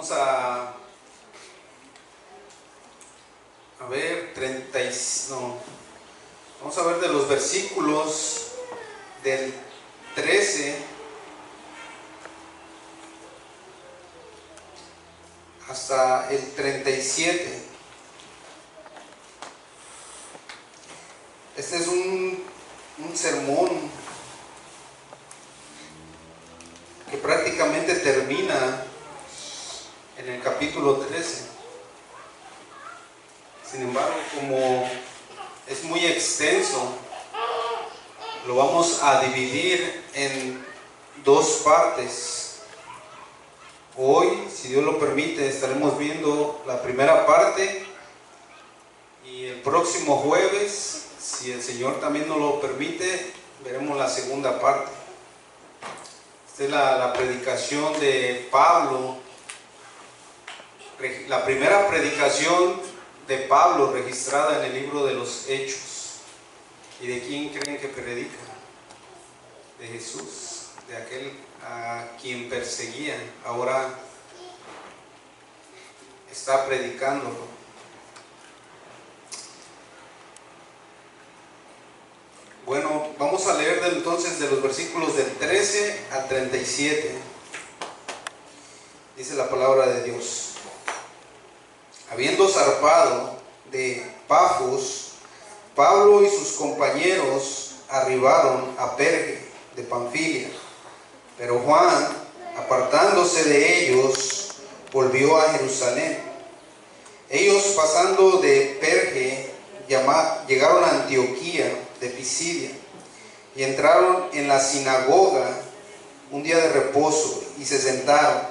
Vamos a ver vamos a ver de los versículos del 13 hasta el 37. Este es un sermón que prácticamente termina en el capítulo 13. Sin embargo, como es muy extenso, lo vamos a dividir en dos partes. Hoy, si Dios lo permite, estaremos viendo la primera parte, y el próximo jueves, si el Señor también nos lo permite, veremos la segunda parte. Esta es la predicación de Pablo, la primera predicación de Pablo registrada en el libro de los Hechos. ¿Y de quién creen que predica? De Jesús, de aquel a quien perseguían. Ahora está predicándolo. Bueno, vamos a leer entonces de los versículos del 13 al 37. Dice la palabra de Dios: Habiendo zarpado de Pafos, Pablo y sus compañeros arribaron a Perge de Panfilia. Pero Juan, apartándose de ellos, volvió a Jerusalén. Ellos, pasando de Perge, llegaron a Antioquía de Pisidia y entraron en la sinagoga un día de reposo y se sentaron.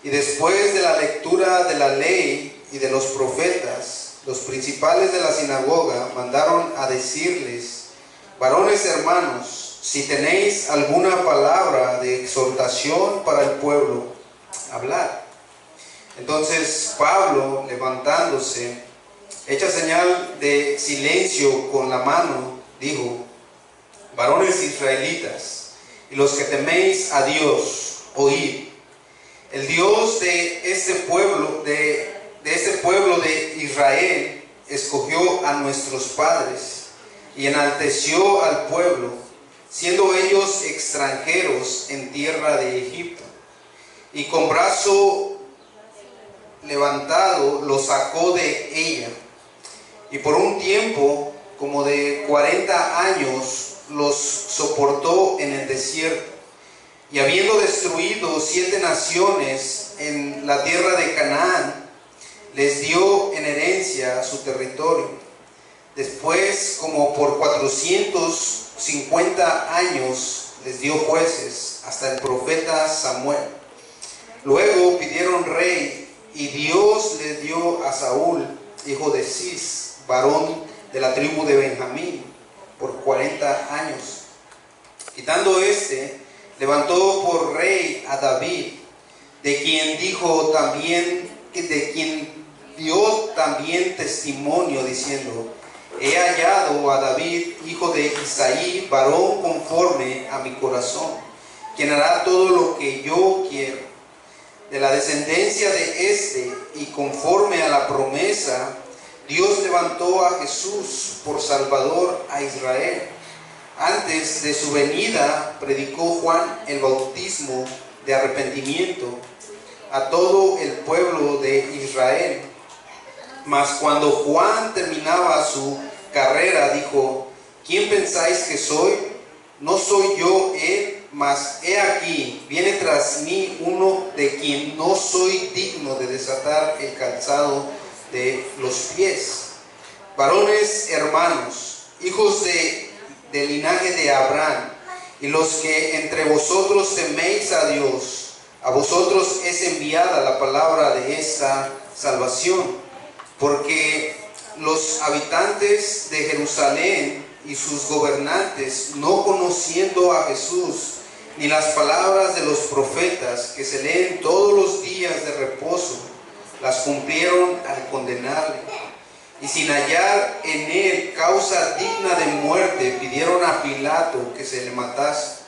Y después de la lectura de la ley y de los profetas, los principales de la sinagoga mandaron a decirles: varones hermanos, si tenéis alguna palabra de exhortación para el pueblo, hablad. Entonces Pablo, levantándose, hecha señal de silencio con la mano, dijo: varones israelitas, y los que teméis a Dios, oíd. El Dios de este pueblo de Israel escogió a nuestros padres y enalteció al pueblo, siendo ellos extranjeros en tierra de Egipto, y con brazo levantado los sacó de ella, y por un tiempo como de 40 años los soportó en el desierto. Y habiendo destruido 7 naciones en la tierra de Canaán, les dio en herencia su territorio. Después, como por 450 años, les dio jueces hasta el profeta Samuel. Luego pidieron rey, y Dios les dio a Saúl, hijo de Cis, varón de la tribu de Benjamín, por 40 años. Quitando levantó por rey a David, de quien dio también testimonio diciendo: he hallado a David, hijo de Isaí, varón conforme a mi corazón, quien hará todo lo que yo quiero. De la descendencia de y conforme a la promesa, Dios levantó a Jesús por Salvador a Israel. Antes de su venida predicó Juan el bautismo de arrepentimiento a todo el pueblo de Israel. Mas cuando Juan terminaba su carrera, dijo: ¿quién pensáis que soy? No soy yo él, mas he aquí, viene tras mí uno de quien no soy digno de desatar el calzado de los pies. Varones hermanos, hijos del linaje de Abraham, y los que entre vosotros teméis a Dios, a vosotros es enviada la palabra de esta salvación, porque los habitantes de Jerusalén y sus gobernantes, no conociendo a Jesús ni las palabras de los profetas que se leen todos los días de reposo, las cumplieron al condenarle. Y sin hallar en él causa digna de muerte, pidieron a Pilato que se le matase.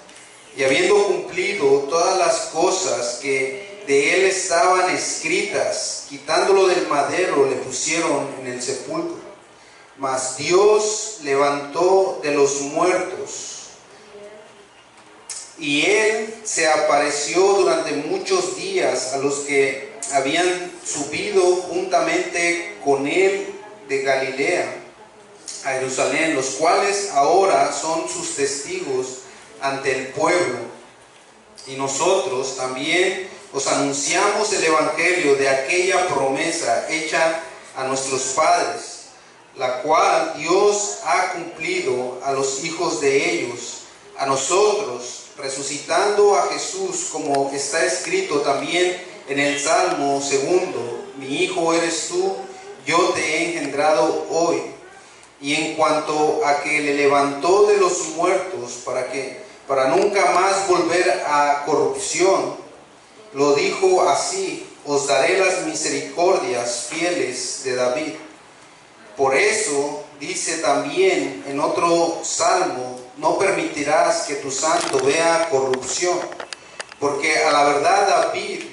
Y habiendo cumplido todas las cosas que de él estaban escritas. Quitándolo del madero, le pusieron en el sepulcro. Mas Dios levantó de los muertos, y él se apareció durante muchos días a los que habían subido juntamente con él de Galilea a Jerusalén, los cuales ahora son sus testigos ante el pueblo. Y nosotros también os anunciamos el evangelio de aquella promesa hecha a nuestros padres, la cual Dios ha cumplido a los hijos de ellos, a nosotros, resucitando a Jesús, como está escrito también en el Salmo 2: mi hijo eres tú, yo te he engendrado hoy. Y en cuanto a que le levantó de los muertos para nunca más volver a corrupción, lo dijo así: os daré las misericordias fieles de David. Por eso dice también en otro salmo: no permitirás que tu santo vea corrupción. Porque a la verdad David,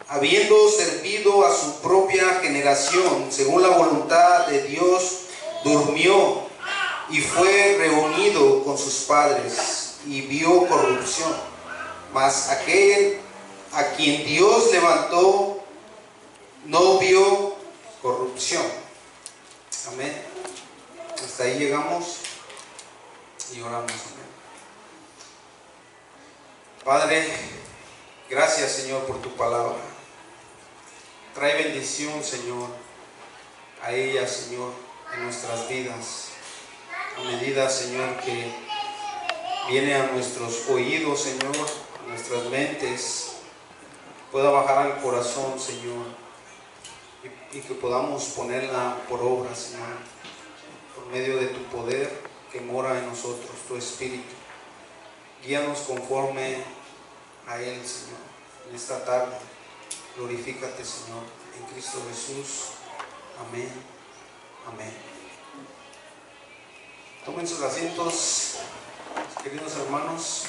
habiendo servido a su propia generación según la voluntad de Dios, durmió y fue reunido con sus padres y vio corrupción. Mas aquel a quien Dios levantó no vio corrupción. Amén. Hasta ahí llegamos y oramos. Amén. Padre, gracias, Señor, por tu palabra. Trae bendición, Señor, a ella, Señor, en nuestras vidas, a medida, Señor, que viene a nuestros oídos, Señor, a nuestras mentes, pueda bajar al corazón, Señor, y que podamos ponerla por obra, Señor, por medio de tu poder que mora en nosotros, tu Espíritu. Guíanos conforme a Él, Señor, en esta tarde. Glorifícate, Señor, en Cristo Jesús. Amén. Amén. Tomen sus asientos, queridos hermanos.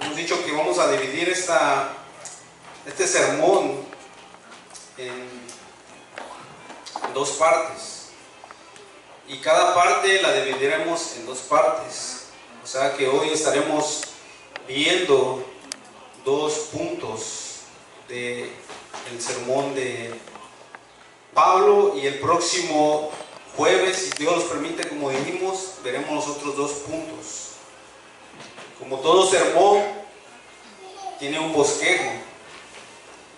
Hemos dicho que vamos a dividir este sermón en dos partes. Y cada parte la dividiremos en dos partes. O sea que hoy estaremos viendo dos puntos del sermón de Pablo, y el próximo jueves, si Dios nos permite, como dijimos, veremos los otros dos puntos. Como todo sermón tiene un bosquejo,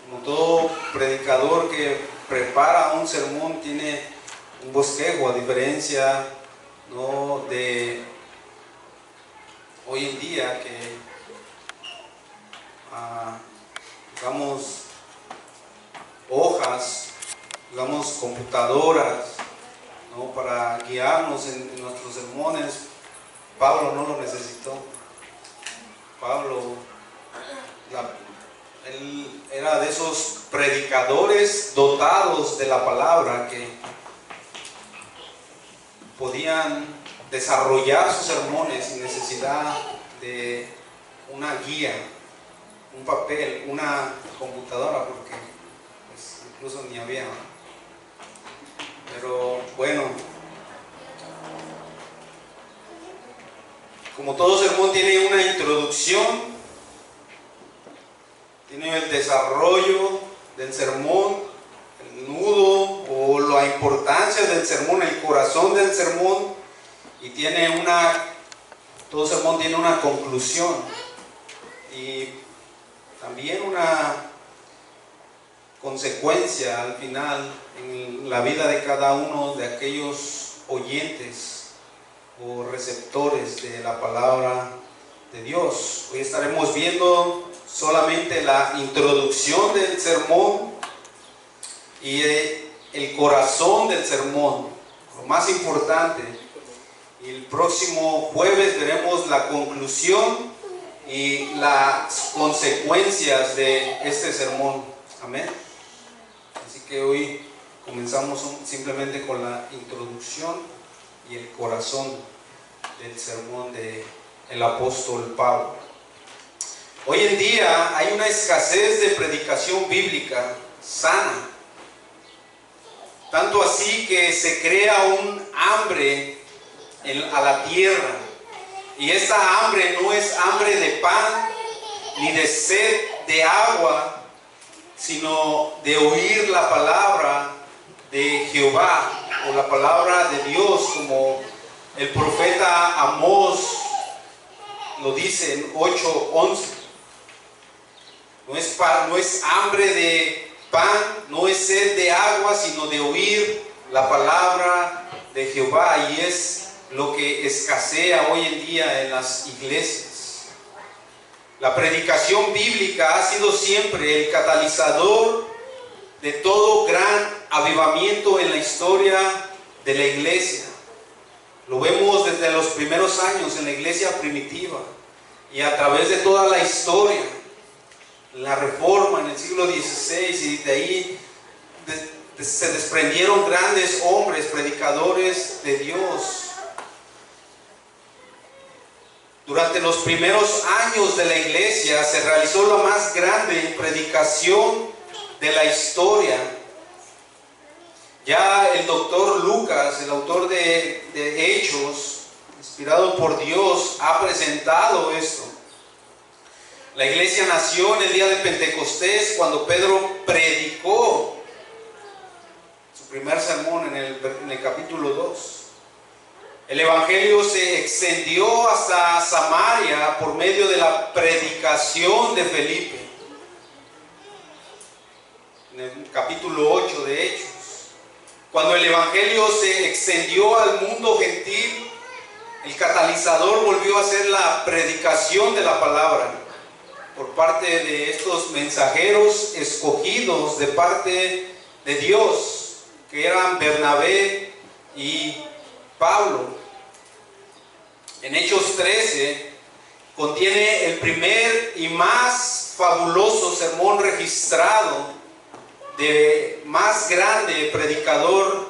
como todo predicador que prepara un sermón tiene un bosquejo, a diferencia, ¿no?, de hoy en día que digamos hojas, digamos computadoras, ¿no?, para guiarnos en nuestros sermones. Pablo no lo necesitó. Pablo, él era de esos predicadores dotados de la palabra que podían desarrollar sus sermones sin necesidad de una guía, un papel, una computadora, porque pues, incluso ni había. Pero bueno, como todo sermón tiene una introducción, tiene el desarrollo del sermón, el nudo o la importancia del sermón, el corazón del sermón, y todo sermón tiene una conclusión y también una consecuencia al final en la vida de cada uno de aquellos oyentes o receptores de la palabra de Dios. Hoy estaremos viendo solamente la introducción del sermón y el corazón del sermón, lo más importante. Y el próximo jueves veremos la conclusión y las consecuencias de este sermón. Amén. Así que hoy comenzamos simplemente con la introducción y el corazón del sermón del apóstol Pablo. Hoy en día hay una escasez de predicación bíblica sana, tanto así que se crea un hambre a la tierra, y esta hambre no es hambre de pan ni de sed de agua, sino de oír la palabra de Jehová, o la palabra de Dios, como el profeta Amós lo dice en 8:11. No es hambre de pan, no es sed de agua, sino de oír la palabra de Jehová, y es lo que escasea hoy en día en las iglesias. La predicación bíblica ha sido siempre el catalizador de todo gran avivamiento en la historia de la iglesia. Lo vemos desde los primeros años en la iglesia primitiva y a través de toda la historia, la Reforma en el siglo XVI, y de ahí se desprendieron grandes hombres, predicadores de Dios. Durante los primeros años de la iglesia se realizó la más grande predicación de la historia. Ya el doctor Lucas, el autor de Hechos, inspirado por Dios, ha presentado esto. La iglesia nació en el día de Pentecostés, cuando Pedro predicó su primer sermón en el capítulo 2. El evangelio se extendió hasta Samaria por medio de la predicación de Felipe, en el capítulo 8 de Hechos. Cuando el evangelio se extendió al mundo gentil, el catalizador volvió a ser la predicación de la palabra por parte de estos mensajeros escogidos de parte de Dios, que eran Bernabé y Pablo. En Hechos 13 contiene el primer y más fabuloso sermón registrado de más grande predicador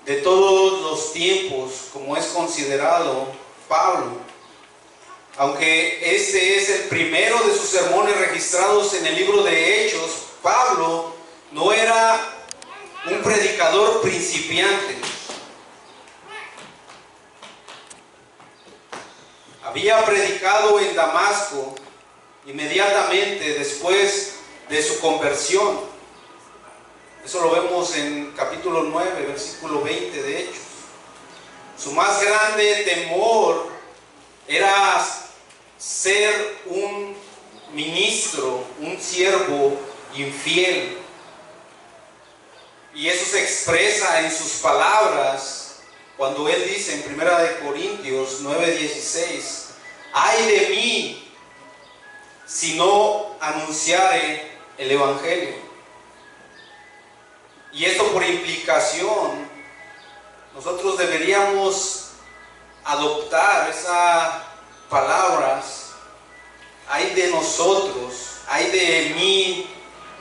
de todos los tiempos, como es considerado Pablo. Aunque este es el primero de sus sermones registrados en el libro de Hechos, Pablo no era un predicador principiante. Había predicado en Damasco inmediatamente después de su conversión. Eso lo vemos en capítulo 9, versículo 20 de Hechos. Su más grande temor era ser un ministro, un siervo infiel. Y eso se expresa en sus palabras cuando él dice en 1 Corintios 9:16: ay de mí si no anunciare el evangelio. Y esto por implicación, nosotros deberíamos adoptar esas palabras: ay de nosotros, ay de mí,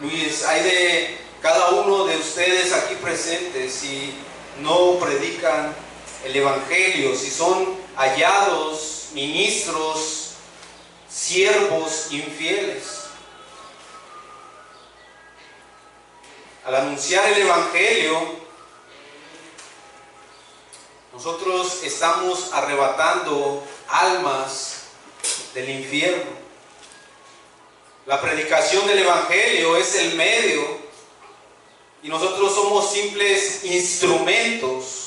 Luis, ay de cada uno de ustedes aquí presentes, si no predican el evangelio, si son hallados ministros, siervos infieles. Al anunciar el evangelio, nosotros estamos arrebatando almas del infierno. La predicación del evangelio es el medio y nosotros somos simples instrumentos.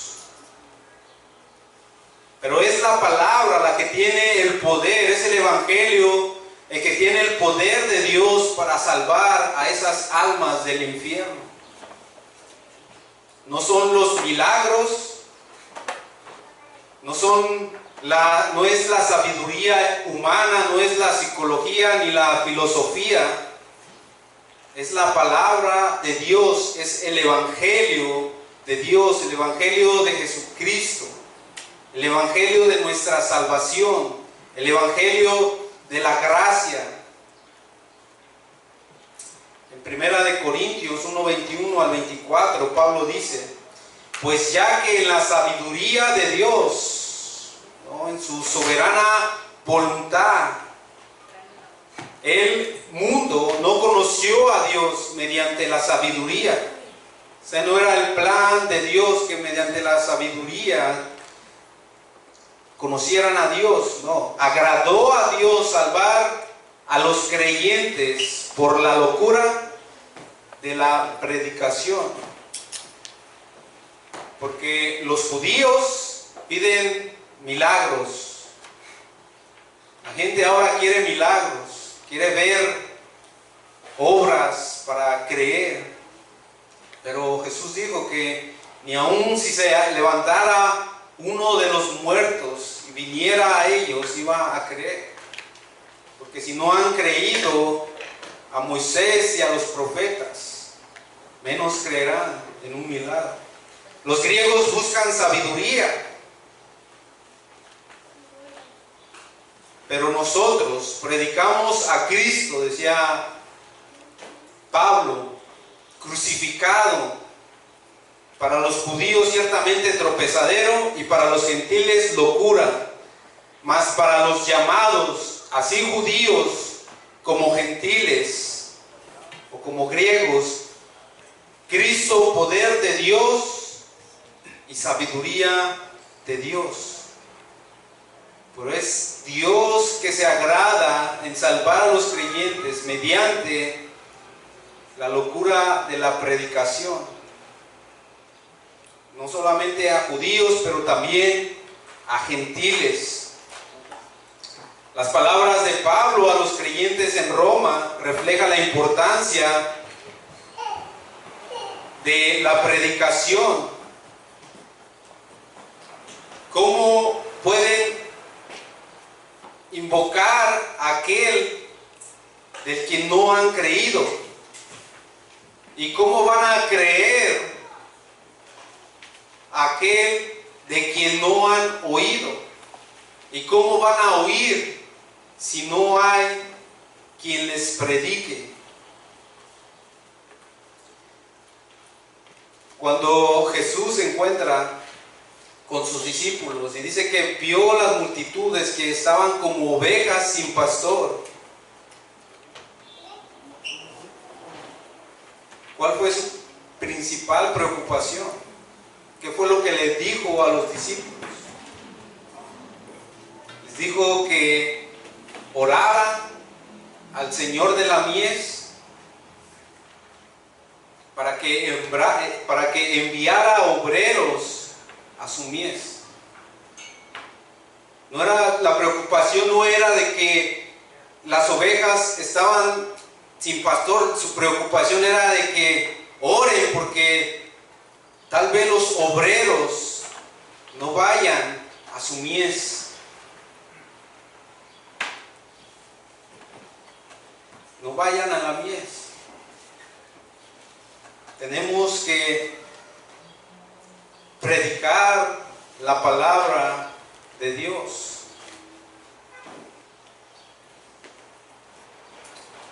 Pero es la palabra la que tiene el poder, es el evangelio el que tiene el poder de Dios para salvar a esas almas del infierno. No son los milagros, no es la sabiduría humana, no es la psicología ni la filosofía. Es la palabra de Dios, es el evangelio de Dios, el evangelio de Jesucristo, el evangelio de nuestra salvación, el evangelio de la gracia. En 1 Corintios 1:21 al 24, Pablo dice: pues ya que en la sabiduría de Dios, ¿no? ¿no? En su soberana voluntad. El mundo no conoció a Dios mediante la sabiduría. O sea, no era el plan de Dios que mediante la sabiduría conocieran a Dios, no. Agradó a Dios salvar a los creyentes por la locura de la predicación. Porque los judíos piden milagros. La gente ahora quiere milagros, quiere ver obras para creer. Pero Jesús dijo que ni aun si se levantara uno de los muertos y viniera a ellos, iba a creer. Porque si no han creído a Moisés y a los profetas, menos creerán en un milagro. Los griegos buscan sabiduría, pero nosotros predicamos a Cristo, decía Pablo, crucificado, para los judíos ciertamente tropezadero y para los gentiles locura, mas para los llamados, así judíos como gentiles o como griegos, Cristo poder de Dios y sabiduría de Dios. Pero es Dios que se agrada en salvar a los creyentes mediante la locura de la predicación. No solamente a judíos, pero también a gentiles. Las palabras de Pablo a los creyentes en Roma reflejan la importancia de la predicación. ¿Cómo pueden invocar a aquel del que no han creído? ¿Y cómo van a creer a aquel de quien no han oído? ¿Y cómo van a oír si no hay quien les predique? Cuando Jesús se encuentra con sus discípulos y dice que vio las multitudes que estaban como ovejas sin pastor, ¿cuál fue su principal preocupación? ¿Qué fue lo que les dijo a los discípulos? Les dijo que oraran al Señor de la mies para que enviara obreros a su mies. La preocupación no era de que las ovejas estaban sin pastor, su preocupación era de que oren porque tal vez los obreros no vayan a su mies. No vayan a la mies. Tenemos que predicar la palabra de Dios.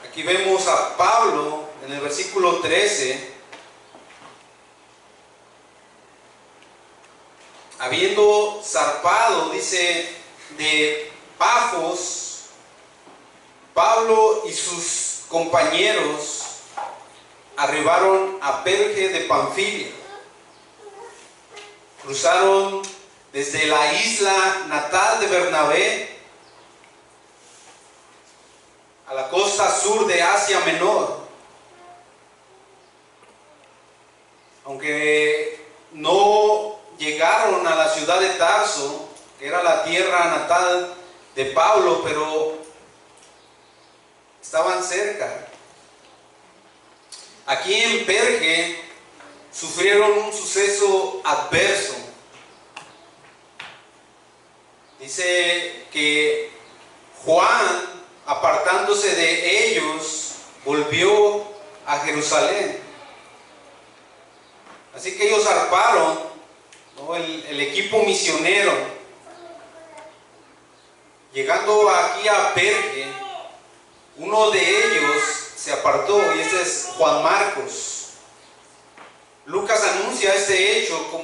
Aquí vemos a Pablo en el versículo 13, habiendo zarpado, dice, de Pafos, Pablo y sus compañeros arribaron a Perge de Panfilia. Cruzaron desde la isla natal de Bernabé a la costa sur de Asia Menor. Aunque no llegaron a la ciudad de Tarso, que era la tierra natal de Pablo, pero estaban cerca. Aquí en Perge sufrieron un suceso adverso. Dice que Juan, apartándose de ellos, volvió a Jerusalén. Así que ellos zarparon, ¿no? el equipo misionero. Llegando aquí a Perge, uno de ellos se apartó, y este es Juan Marcos. Lucas anuncia este hecho con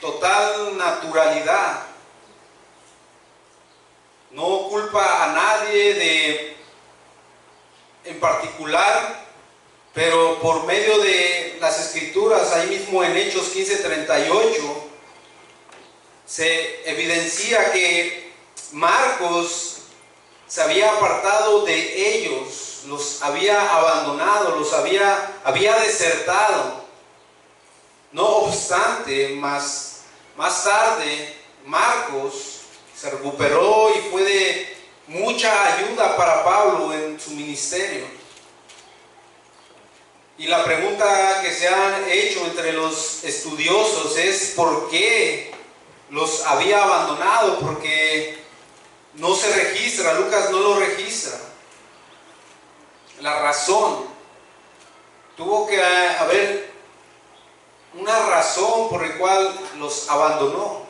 total naturalidad. no culpa a nadie en particular, pero por medio de las escrituras, ahí mismo en Hechos 15:38, se evidencia que Marcos se había apartado de ellos, los había abandonado, los había desertado. No obstante, más tarde, Marcos se recuperó y fue de mucha ayuda para Pablo en su ministerio. Y la pregunta que se han hecho entre los estudiosos es ¿por qué los había abandonado? Porque no se registra, Lucas no lo registra. La razón, tuvo que haber una razón por la cual los abandonó.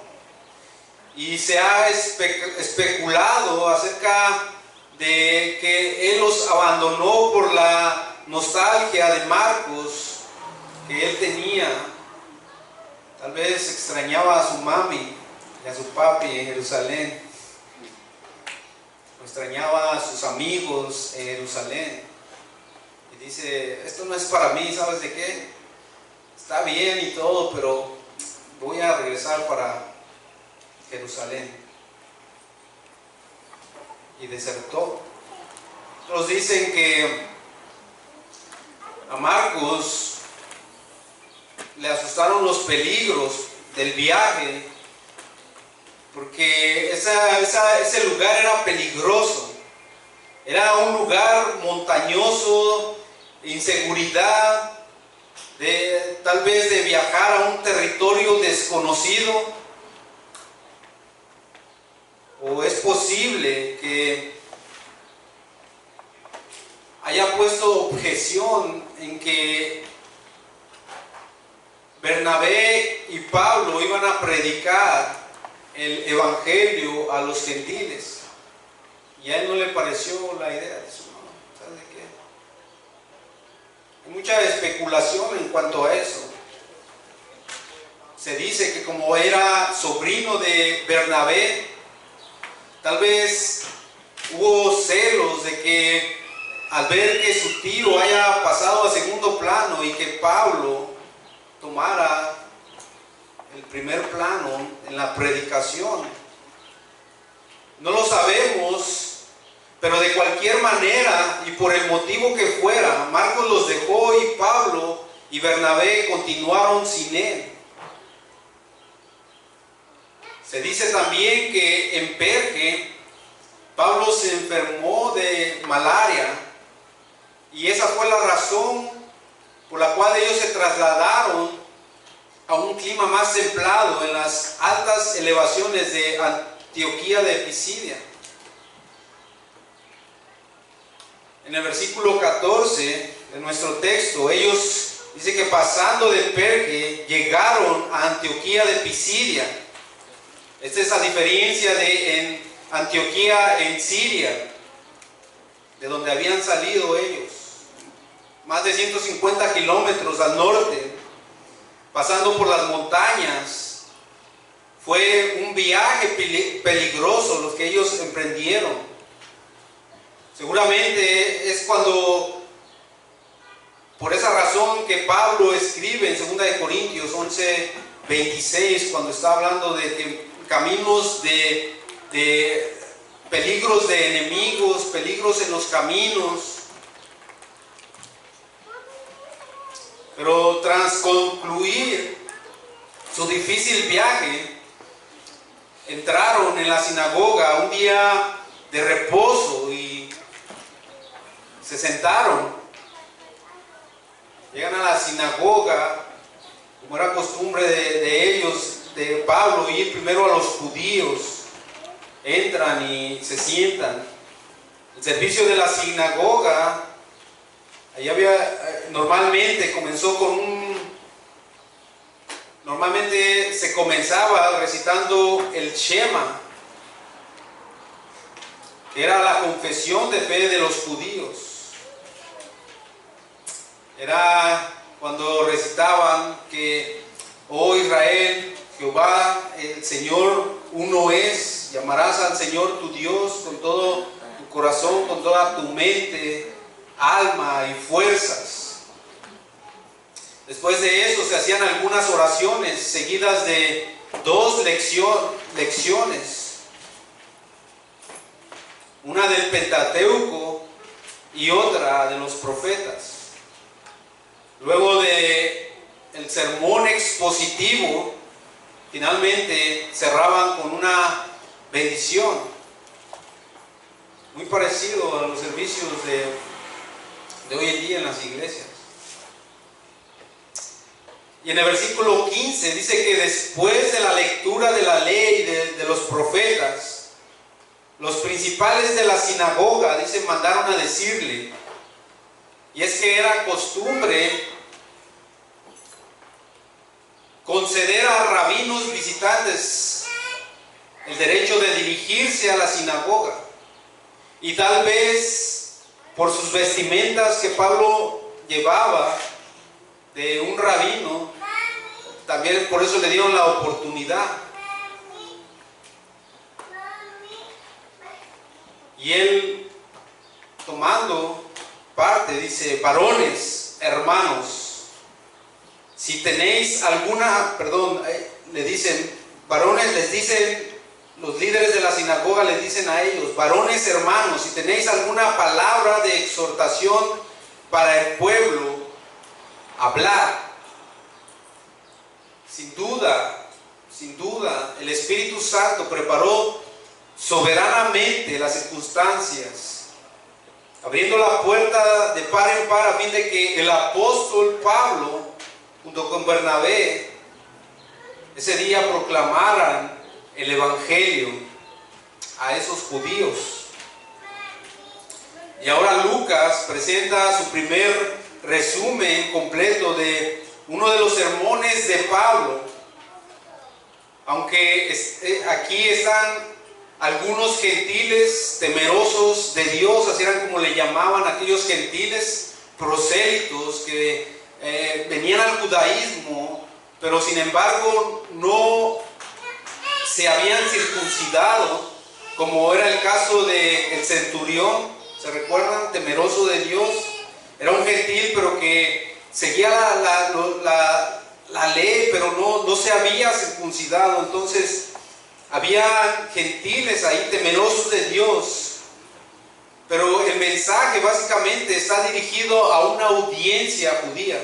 Y se ha especulado acerca de que él los abandonó por la nostalgia de Marcos que él tenía. Tal vez extrañaba a su mami y a su papi en Jerusalén. Extrañaba a sus amigos en Jerusalén. Y dice, esto no es para mí, ¿sabes de qué? Está bien y todo, pero voy a regresar para Jerusalén. Y desertó. Otros dicen que a Marcos le asustaron los peligros del viaje, porque ese lugar era peligroso. Era un lugar montañoso, inseguridad, tal vez de viajar a un territorio desconocido. O es posible que haya puesto objeción en que Bernabé y Pablo iban a predicar el evangelio a los gentiles, y a él no le pareció la idea de eso. ¿Sabes de qué? Hay mucha especulación en cuanto a eso. Se dice que como era sobrino de Bernabé, tal vez hubo celos de que al ver que su tío haya pasado a segundo plano y que Pablo tomara el primer plano en la predicación. No lo sabemos, pero de cualquier manera y por el motivo que fuera, Marcos los dejó y Pablo y Bernabé continuaron sin él. Se dice también que en Perge Pablo se enfermó de malaria, y esa fue la razón por la cual ellos se trasladaron a un clima más templado en las altas elevaciones de Antioquía de Pisidia. En el versículo 14 de nuestro texto, ellos dicen que pasando de Perge llegaron a Antioquía de Pisidia. Esta es la diferencia de en Antioquía en Siria, de donde habían salido ellos, más de 150 kilómetros al norte, pasando por las montañas. Fue un viaje peligroso los que ellos emprendieron. Seguramente es por esa razón que Pablo escribe en 2 Corintios 11:26, cuando está hablando de que caminos de peligros de enemigos, peligros en los caminos. Pero tras concluir su difícil viaje, entraron en la sinagoga un día de reposo y se sentaron. Llegan a la sinagoga, como era costumbre de ellos, de Pablo, ir primero a los judíos. Entran y se sientan. El servicio de la sinagoga, ahí normalmente se comenzaba recitando el Shema, que era la confesión de fe de los judíos. Era cuando recitaban que, oh Israel, Jehová, el Señor, uno es. y amarás al Señor tu Dios con todo tu corazón, con toda tu mente, alma y fuerzas. Después de eso se hacían algunas oraciones seguidas de 2 lecciones. Una del Pentateuco y otra de los profetas. Luego de el sermón expositivo, finalmente cerraban con una bendición, muy parecido a los servicios de hoy en día en las iglesias. Y en el versículo 15 dice que después de la lectura de la ley de los profetas, los principales de la sinagoga, dice, mandaron a decirle, y es que era costumbre conceder a rabinos visitantes el derecho de dirigirse a la sinagoga. Y tal vez por sus vestimentas que Pablo llevaba de un rabino, también por eso le dieron la oportunidad. Y él, tomando parte, dice, varones, hermanos, si tenéis alguna, le dicen, varones, les dicen, los líderes de la sinagoga les dicen a ellos, varones, hermanos, si tenéis alguna palabra de exhortación para el pueblo, hablad. Sin duda, el Espíritu Santo preparó soberanamente las circunstancias, abriendo la puerta de par en par a fin de que el apóstol Pablo, junto con Bernabé, ese día proclamaran el Evangelio a esos judíos. Y ahora Lucas presenta su primer resumen completo de uno de los sermones de Pablo, aunque aquí están algunos gentiles temerosos de Dios, así eran como le llamaban aquellos gentiles prosélitos que venían al judaísmo, pero sin embargo no se habían circuncidado, como era el caso del centurión, ¿se recuerdan? Temeroso de Dios, era un gentil pero que seguía la ley, pero no se había circuncidado. Entonces había gentiles ahí temerosos de Dios, pero el mensaje básicamente está dirigido a una audiencia judía.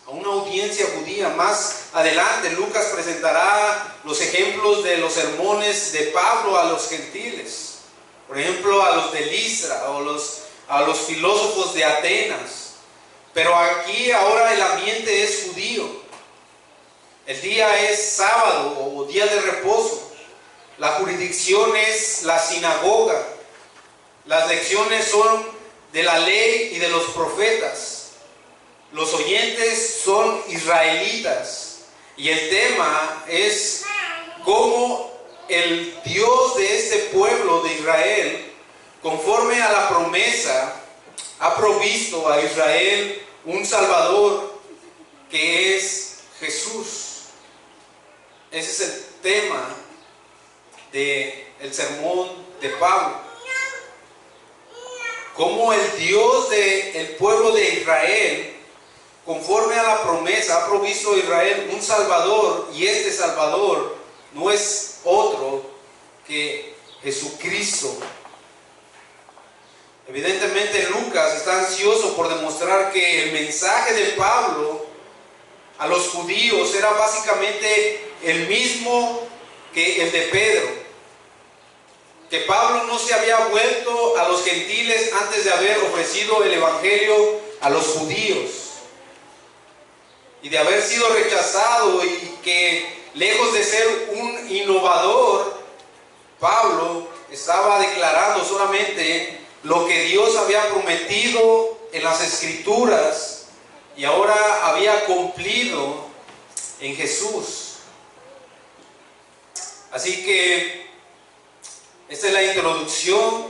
A una audiencia judía. Más adelante Lucas presentará los ejemplos de los sermones de Pablo a los gentiles. Por ejemplo, a los de Listra o a los filósofos de Atenas. Pero aquí ahora el ambiente es judío. El día es sábado o día de reposo. La jurisdicción es la sinagoga. Las lecciones son de la ley y de los profetas. Los oyentes son israelitas. Y el tema es cómo el Dios de este pueblo de Israel, conforme a la promesa, ha provisto a Israel un Salvador que es Jesús. Ese es el tema del sermón de Pablo. Cómo el Dios del pueblo de Israel, conforme a la promesa, ha provisto a Israel un Salvador, y este Salvador no es otro que Jesucristo. Evidentemente Lucas está ansioso por demostrar que el mensaje de Pablo a los judíos era básicamente el mismo que el de Pedro. Que Pablo no se había vuelto a los gentiles antes de haber ofrecido el evangelio a los judíos, y de haber sido rechazado, y que lejos de ser un innovador, Pablo estaba declarando solamente lo que Dios había prometido en las Escrituras y ahora había cumplido en Jesús. Así que esta es la introducción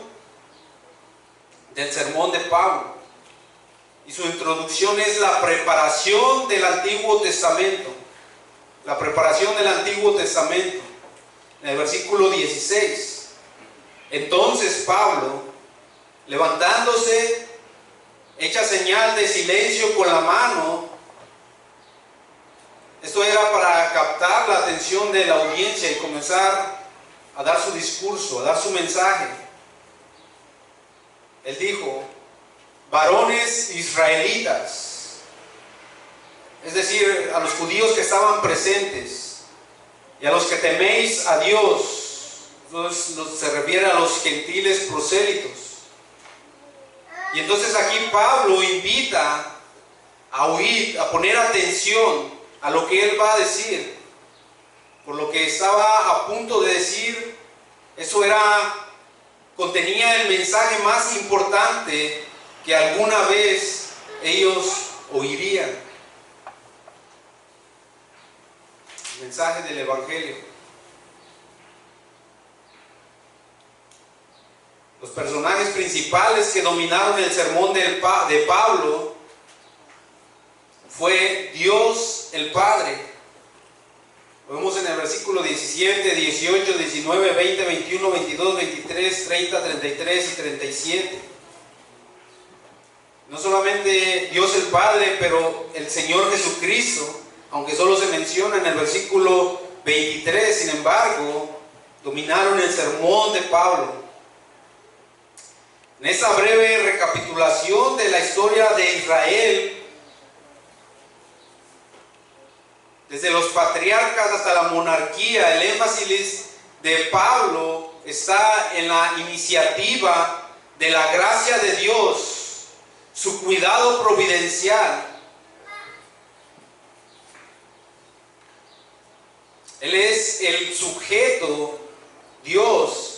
del sermón de Pablo. Y su introducción es la preparación del Antiguo Testamento. La preparación del Antiguo Testamento. en el versículo 16. Entonces Pablo, levantándose, echa señal de silencio con la mano. Esto era para captar la atención de la audiencia y comenzar a dar su discurso, a dar su mensaje. Él dijo: varones israelitas, es decir, a los judíos que estaban presentes y a los que teméis a Dios. Entonces se refiere a los gentiles prosélitos. Y entonces aquí Pablo invita a oír, a poner atención a lo que él va a decir. Por lo que estaba a punto de decir, eso contenía el mensaje más importante que alguna vez ellos oirían. El mensaje del Evangelio. Los personajes principales que dominaron el sermón de Pablo fue Dios el Padre. Lo vemos en el versículo 17, 18, 19, 20, 21, 22, 23, 30, 33 y 37. No solamente Dios el Padre, pero el Señor Jesucristo, aunque solo se menciona en el versículo 23, sin embargo, dominaron el sermón de Pablo. En esta breve recapitulación de la historia de Israel, desde los patriarcas hasta la monarquía, el énfasis de Pablo está en la iniciativa de la gracia de Dios, su cuidado providencial. Él es el sujeto, Dios,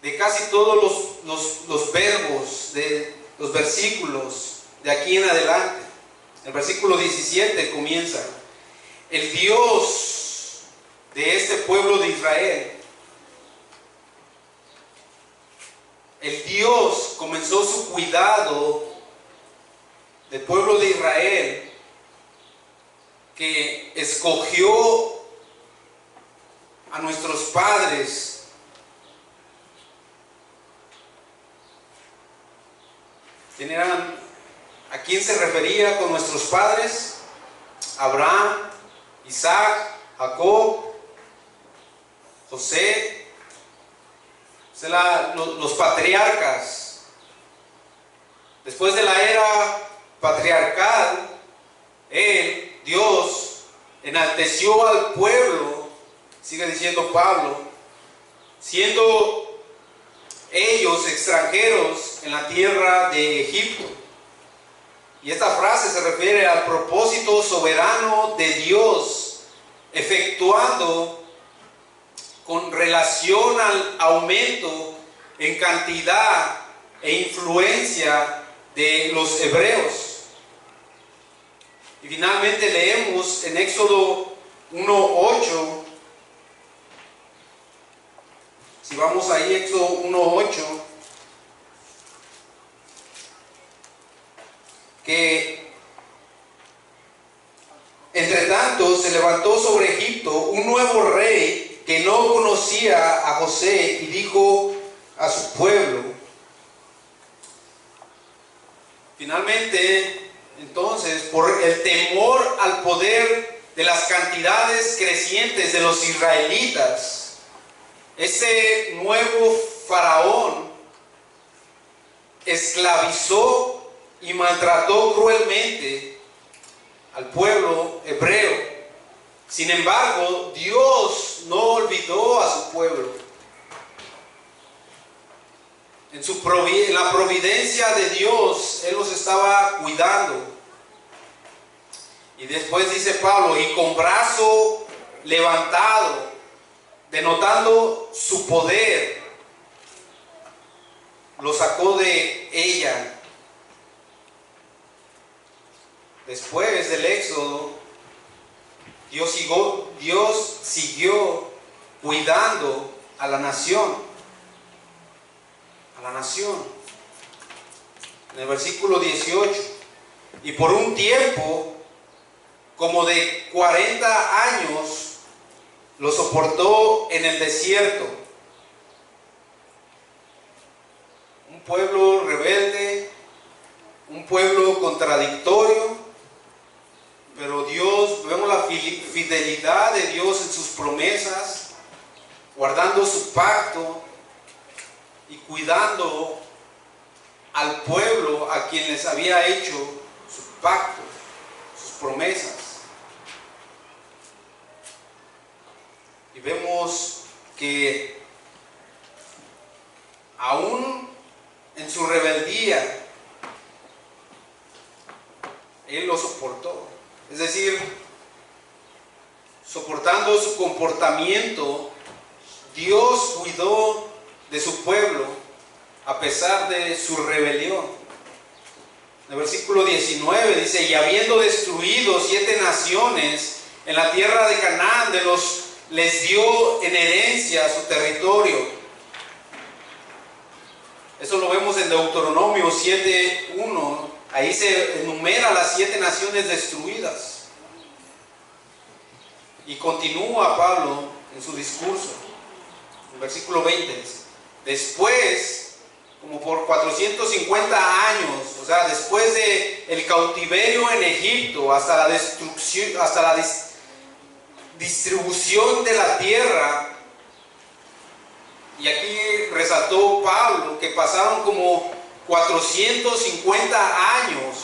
de casi todos los verbos, de los versículos de aquí en adelante. El versículo 17 comienza: el Dios de este pueblo de Israel. El Dios comenzó su cuidado del pueblo de Israel, que escogió a nuestros padres. ¿A quién se refería con nuestros padres? Abraham, Isaac, Jacob, José, los patriarcas. Después de la era patriarcal, Dios, enalteció al pueblo, sigue diciendo Pablo, siendo ellos extranjeros en la tierra de Egipto. Y esta frase se refiere al propósito soberano de Dios, efectuando con relación al aumento en cantidad e influencia de los hebreos. Y finalmente leemos en Éxodo 1:8. Si vamos ahí, Éxodo 1:8, que entre tanto se levantó sobre Egipto un nuevo rey que no conocía a José y dijo a su pueblo. Finalmente, entonces, por el temor al poder de las cantidades crecientes de los israelitas, ese nuevo faraón esclavizó y maltrató cruelmente al pueblo hebreo. Sin embargo, Dios no olvidó a su pueblo. En la providencia de Dios, Él los estaba cuidando. Y después dice Pablo, y con brazo levantado, denotando su poder, lo sacó de ella. Después del éxodo, Dios siguió cuidando a la nación. A la nación. En el versículo 18, y por un tiempo como de 40 años lo soportó en el desierto. Un pueblo rebelde, un pueblo contradictorio, pero Dios, vemos la fidelidad de Dios en sus promesas, guardando su pacto y cuidando al pueblo a quien les había hecho su pacto, sus promesas. Y vemos que aún en su rebeldía, Él lo soportó. Es decir, soportando su comportamiento, Dios cuidó de su pueblo a pesar de su rebelión. En el versículo 19 dice: y habiendo destruido 7 naciones en la tierra de Canaán, les dio en herencia su territorio. Eso lo vemos en Deuteronomio 7:1. Ahí se enumera las 7 naciones destruidas. Y continúa Pablo en su discurso. En el versículo 20 dice: después, como por 450 años, o sea, después del cautiverio en Egipto, hasta la destrucción, hasta la distribución de la tierra, y aquí resaltó Pablo que pasaron como 450 años,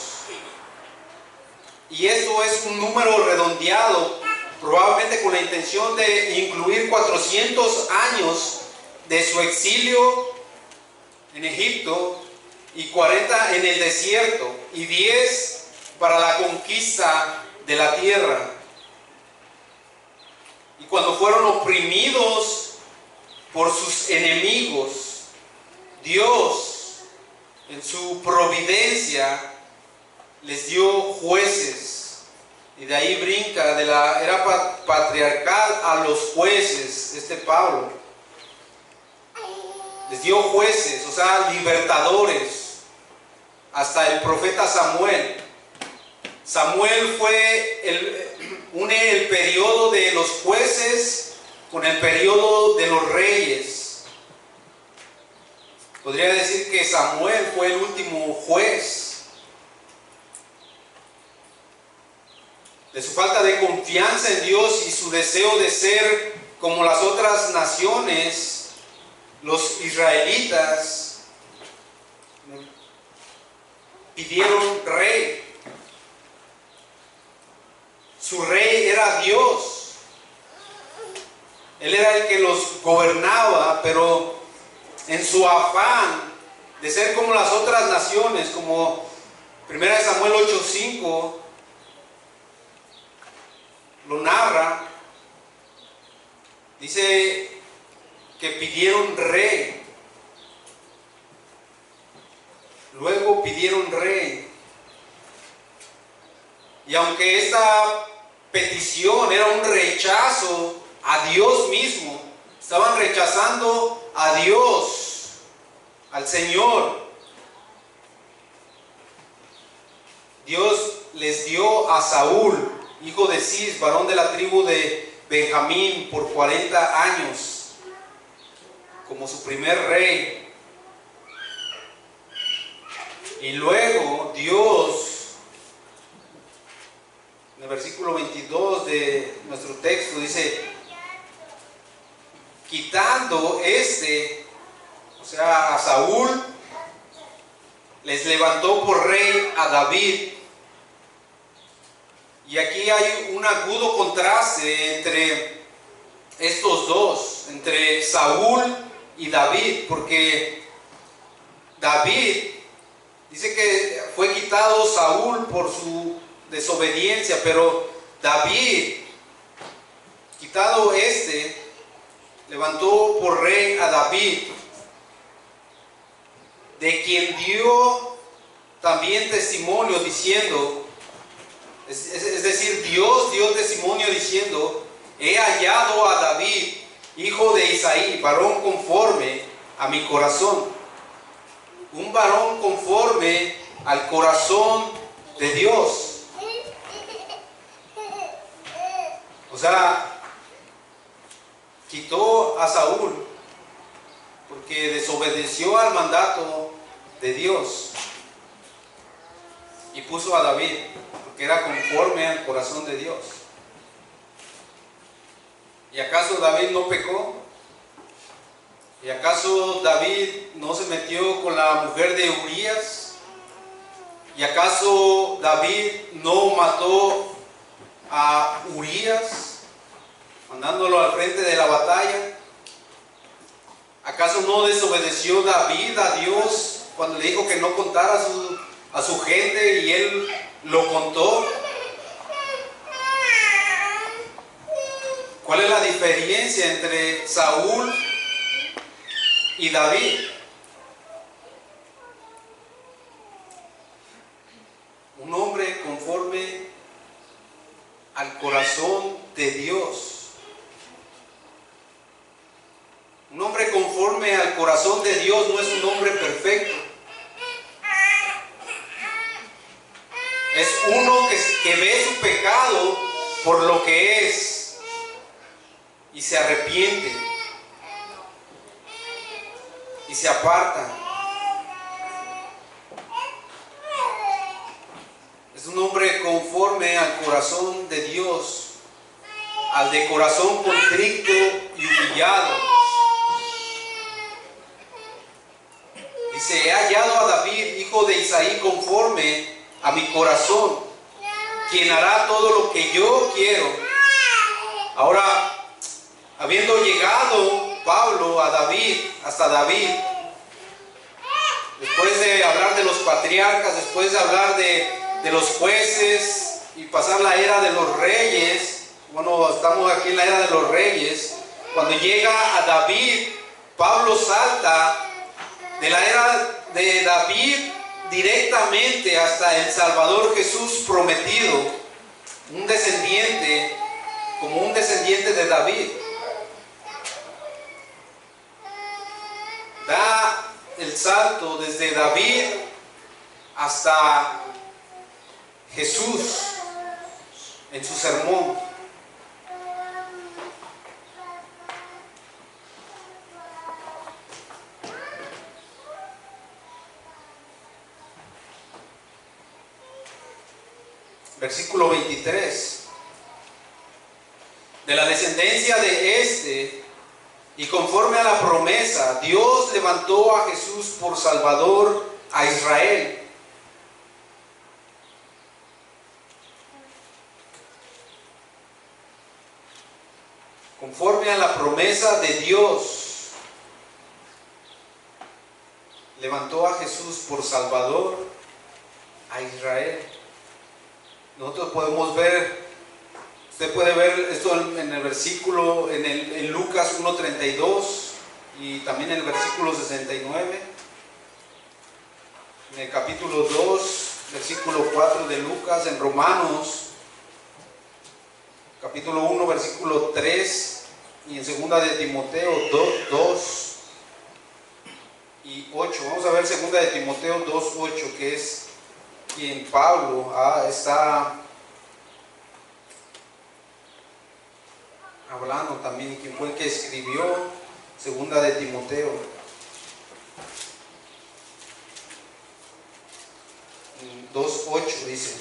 y eso es un número redondeado, probablemente con la intención de incluir 400 años de su exilio en Egipto y 40 en el desierto y 10 para la conquista de la tierra. Y cuando fueron oprimidos por sus enemigos, Dios en su providencia les dio jueces. Y de ahí brinca de la era patriarcal a los jueces, Pablo. Les dio jueces, o sea, libertadores, hasta el profeta Samuel. Samuel une el periodo de los jueces con el periodo de los reyes. Podría decir que Samuel fue el último juez. De su falta de confianza en Dios y su deseo de ser como las otras naciones, los israelitas pidieron rey. Su rey era Dios. Él era el que los gobernaba, pero en su afán de ser como las otras naciones, como 1 Samuel 8:5 lo narra, dice que pidieron rey. Luego pidieron rey. Y aunque esta petición era un rechazo a Dios mismo, estaban rechazando a Dios, al Señor. Dios les dio a Saúl, hijo de Cis, varón de la tribu de Benjamín, por 40 años, como su primer rey. Y luego Dios, en el versículo 22 de nuestro texto, dice: quitando o sea, a Saúl, les levantó por rey a David. Y aquí hay un agudo contraste entre estos dos, entre Saúl y David, porque David dice que fue quitado Saúl por su desobediencia, pero David, quitado levantó por rey a David, de quien dio también testimonio diciendo, es decir, Dios dio testimonio diciendo: he hallado a David, hijo de Isaí, varón conforme a mi corazón. Un varón conforme al corazón de Dios. O sea, quitó a Saúl porque desobedeció al mandato de Dios y puso a David porque era conforme al corazón de Dios. ¿Y acaso David no pecó? ¿Y acaso David no se metió con la mujer de Urías? ¿Y acaso David no mató a Urías, mandándolo al frente de la batalla? ¿Acaso no desobedeció David a Dios cuando le dijo que no contara a su gente y él lo contó? ¿Cuál es la diferencia entre Saúl y David? Un hombre conforme al corazón de Dios. Un hombre conforme al corazón de Dios no es un hombre perfecto. Es uno que ve su pecado por lo que es y se arrepiente y se aparta. Es un hombre conforme al corazón de Dios, al de corazón contrito y humillado. Dice: he hallado a David, hijo de Isaí, conforme a mi corazón, quien hará todo lo que yo quiero. Ahora, habiendo llegado Pablo a David, hasta David, después de hablar de los patriarcas, después de hablar de los jueces y pasar la era de los reyes, bueno, estamos aquí en la era de los reyes, cuando llega a David, Pablo salta de la era de David directamente hasta el Salvador Jesús prometido, un descendiente, como un descendiente de David. Da el salto desde David hasta Jesús en su sermón. Versículo 23. De la descendencia de este, y conforme a la promesa, Dios levantó a Jesús por Salvador a Israel. Conforme a la promesa de Dios, levantó a Jesús por Salvador a Israel. Nosotros podemos ver, usted puede ver esto en el versículo, en Lucas 1:32 y también en el versículo 69, en el capítulo 2, versículo 4 de Lucas, en Romanos, capítulo 1, versículo 3, y en segunda de Timoteo 2 y 8. Vamos a ver segunda de Timoteo 2:8, que es quien Pablo está hablando también, quien fue el que escribió segunda de Timoteo. 2:8 dice: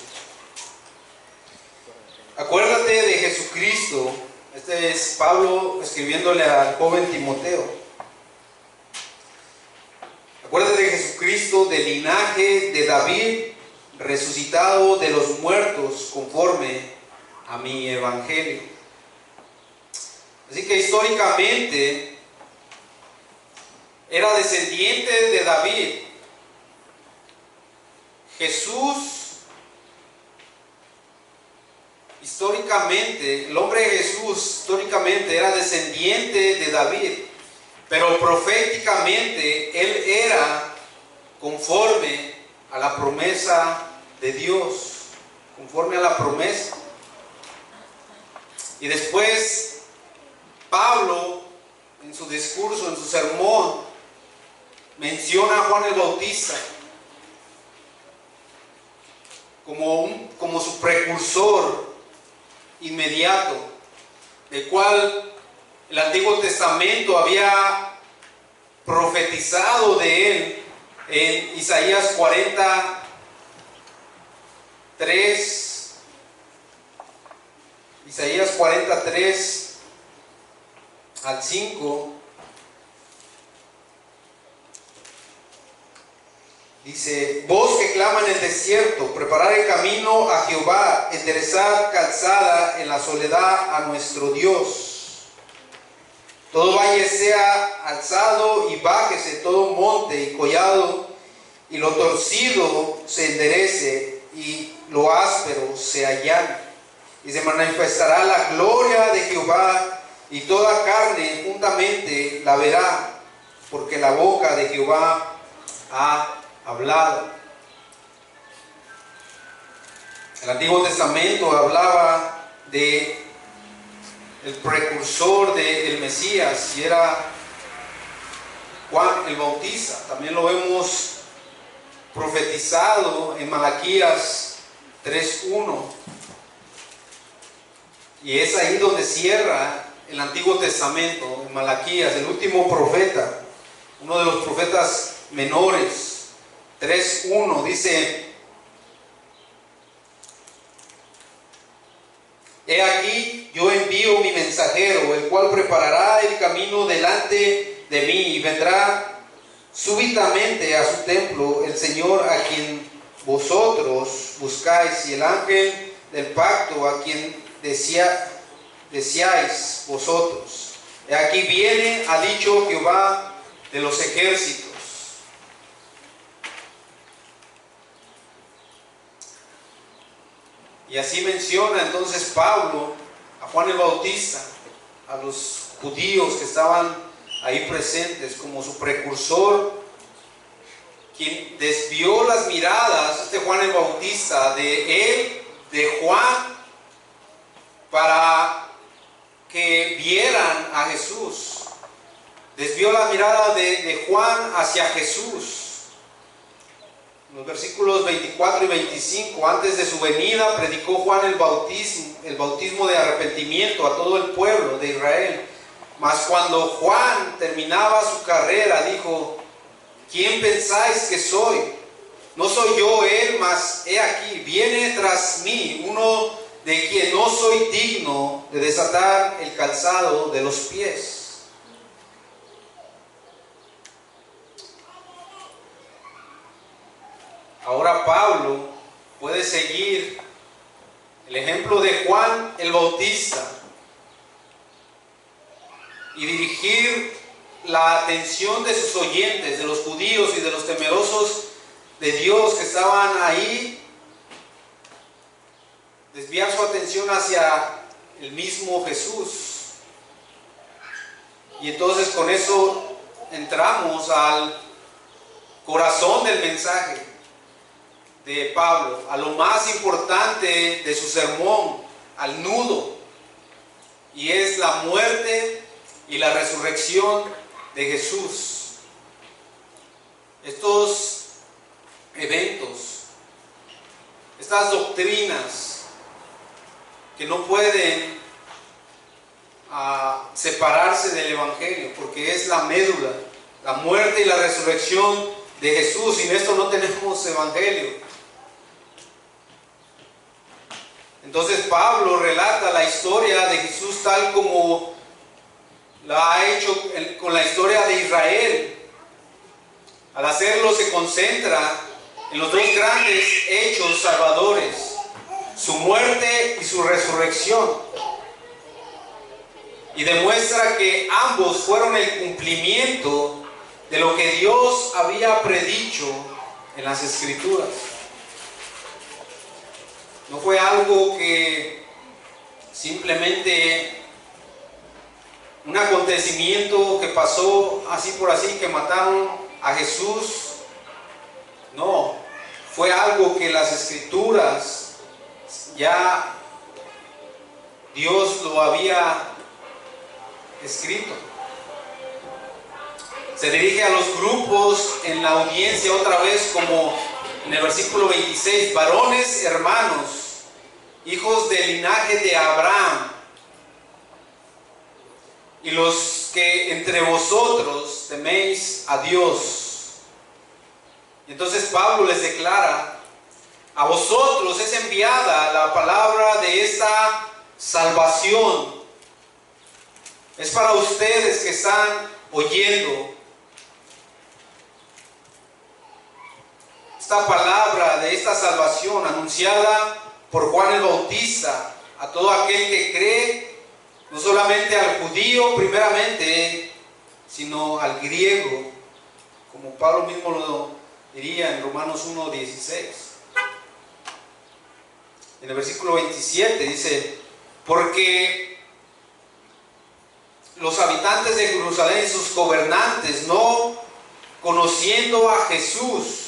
acuérdate de Jesucristo. Este es Pablo escribiéndole al joven Timoteo. Acuérdate de Jesucristo, del linaje de David, resucitado de los muertos conforme a mi evangelio. Así que históricamente era descendiente de David. Jesús, históricamente, el hombre Jesús históricamente era descendiente de David, pero proféticamente él era conforme a la promesa de Dios, conforme a la promesa. Y después Pablo, en su discurso, en su sermón, menciona a Juan el Bautista como su precursor inmediato, el cual el Antiguo Testamento había profetizado de él en Isaías 43, Isaías 43 al 5. Dice: voz que clama en el desierto, preparar el camino a Jehová, enderezar calzada en la soledad a nuestro Dios. Todo valle sea alzado y bájese todo monte y collado, y lo torcido se enderece y lo áspero se allane. Y se manifestará la gloria de Jehová, y toda carne juntamente la verá, porque la boca de Jehová ha hablado. El Antiguo Testamento hablaba de el precursor del Mesías, y era Juan el Bautista. También lo hemos profetizado en Malaquías 3:1, y es ahí donde cierra el Antiguo Testamento, en Malaquías, el último profeta, uno de los profetas menores. 3:1 dice: he aquí yo envío mi mensajero, el cual preparará el camino delante de mí, y vendrá súbitamente a su templo el Señor a quien vosotros buscáis, y el ángel del pacto a quien deseáis vosotros. He aquí viene, ha dicho Jehová de los ejércitos. Y así menciona entonces Pablo a Juan el Bautista, a los judíos que estaban ahí presentes, como su precursor, quien desvió las miradas de Juan el Bautista, de él, de Juan, para que vieran a Jesús. Desvió la mirada de Juan hacia Jesús. En los versículos 24 y 25, antes de su venida, predicó Juan el bautismo de arrepentimiento a todo el pueblo de Israel. Mas cuando Juan terminaba su carrera, dijo: ¿quién pensáis que soy? No soy yo él, mas he aquí, viene tras mí uno de quien no soy digno de desatar el calzado de los pies. Ahora Pablo puede seguir el ejemplo de Juan el Bautista y dirigir la atención de sus oyentes, de los judíos y de los temerosos de Dios que estaban ahí, desviar su atención hacia el mismo Jesús. Y entonces con eso entramos al corazón del mensaje de Pablo, a lo más importante de su sermón, al nudo, y es la muerte y la resurrección de Jesús. Estos eventos, estas doctrinas que no pueden separarse del Evangelio, porque es la médula, la muerte y la resurrección de Jesús. Sin esto no tenemos Evangelio. Entonces Pablo relata la historia de Jesús tal como la ha hecho con la historia de Israel. Al hacerlo se concentra en los dos grandes hechos salvadores: su muerte y su resurrección. Y demuestra que ambos fueron el cumplimiento de lo que Dios había predicho en las Escrituras. No fue algo que simplemente un acontecimiento que pasó así por así, que mataron a Jesús. No, fue algo que las Escrituras ya Dios lo había escrito. Se dirige a los grupos en la audiencia otra vez, como en el versículo 26: varones hermanos, hijos del linaje de Abraham, y los que entre vosotros teméis a Dios. Y entonces Pablo les declara: a vosotros es enviada la palabra de esta salvación. Es para ustedes que están oyendo esta palabra de esta salvación anunciada por Juan el Bautista a todo aquel que cree, no solamente al judío primeramente, sino al griego, como Pablo mismo lo diría en Romanos 1:16. En el versículo 27 dice: porque los habitantes de Jerusalén y sus gobernantes, no conociendo a Jesús,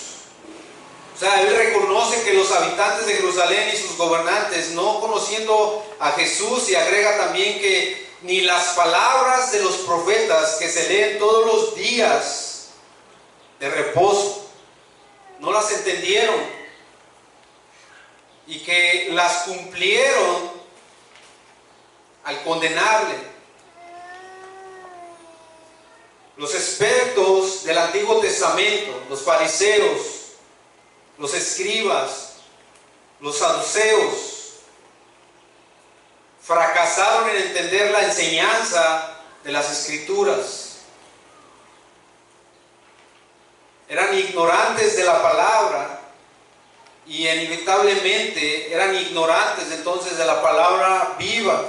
o sea, él reconoce que los habitantes de Jerusalén y sus gobernantes, no conociendo a Jesús, y agrega también que ni las palabras de los profetas que se leen todos los días de reposo, no las entendieron, y que las cumplieron al condenarle. Los expertos del Antiguo Testamento, los fariseos, los escribas, los saduceos, fracasaron en entender la enseñanza de las Escrituras. Eran ignorantes de la palabra y inevitablemente eran ignorantes entonces de la palabra viva,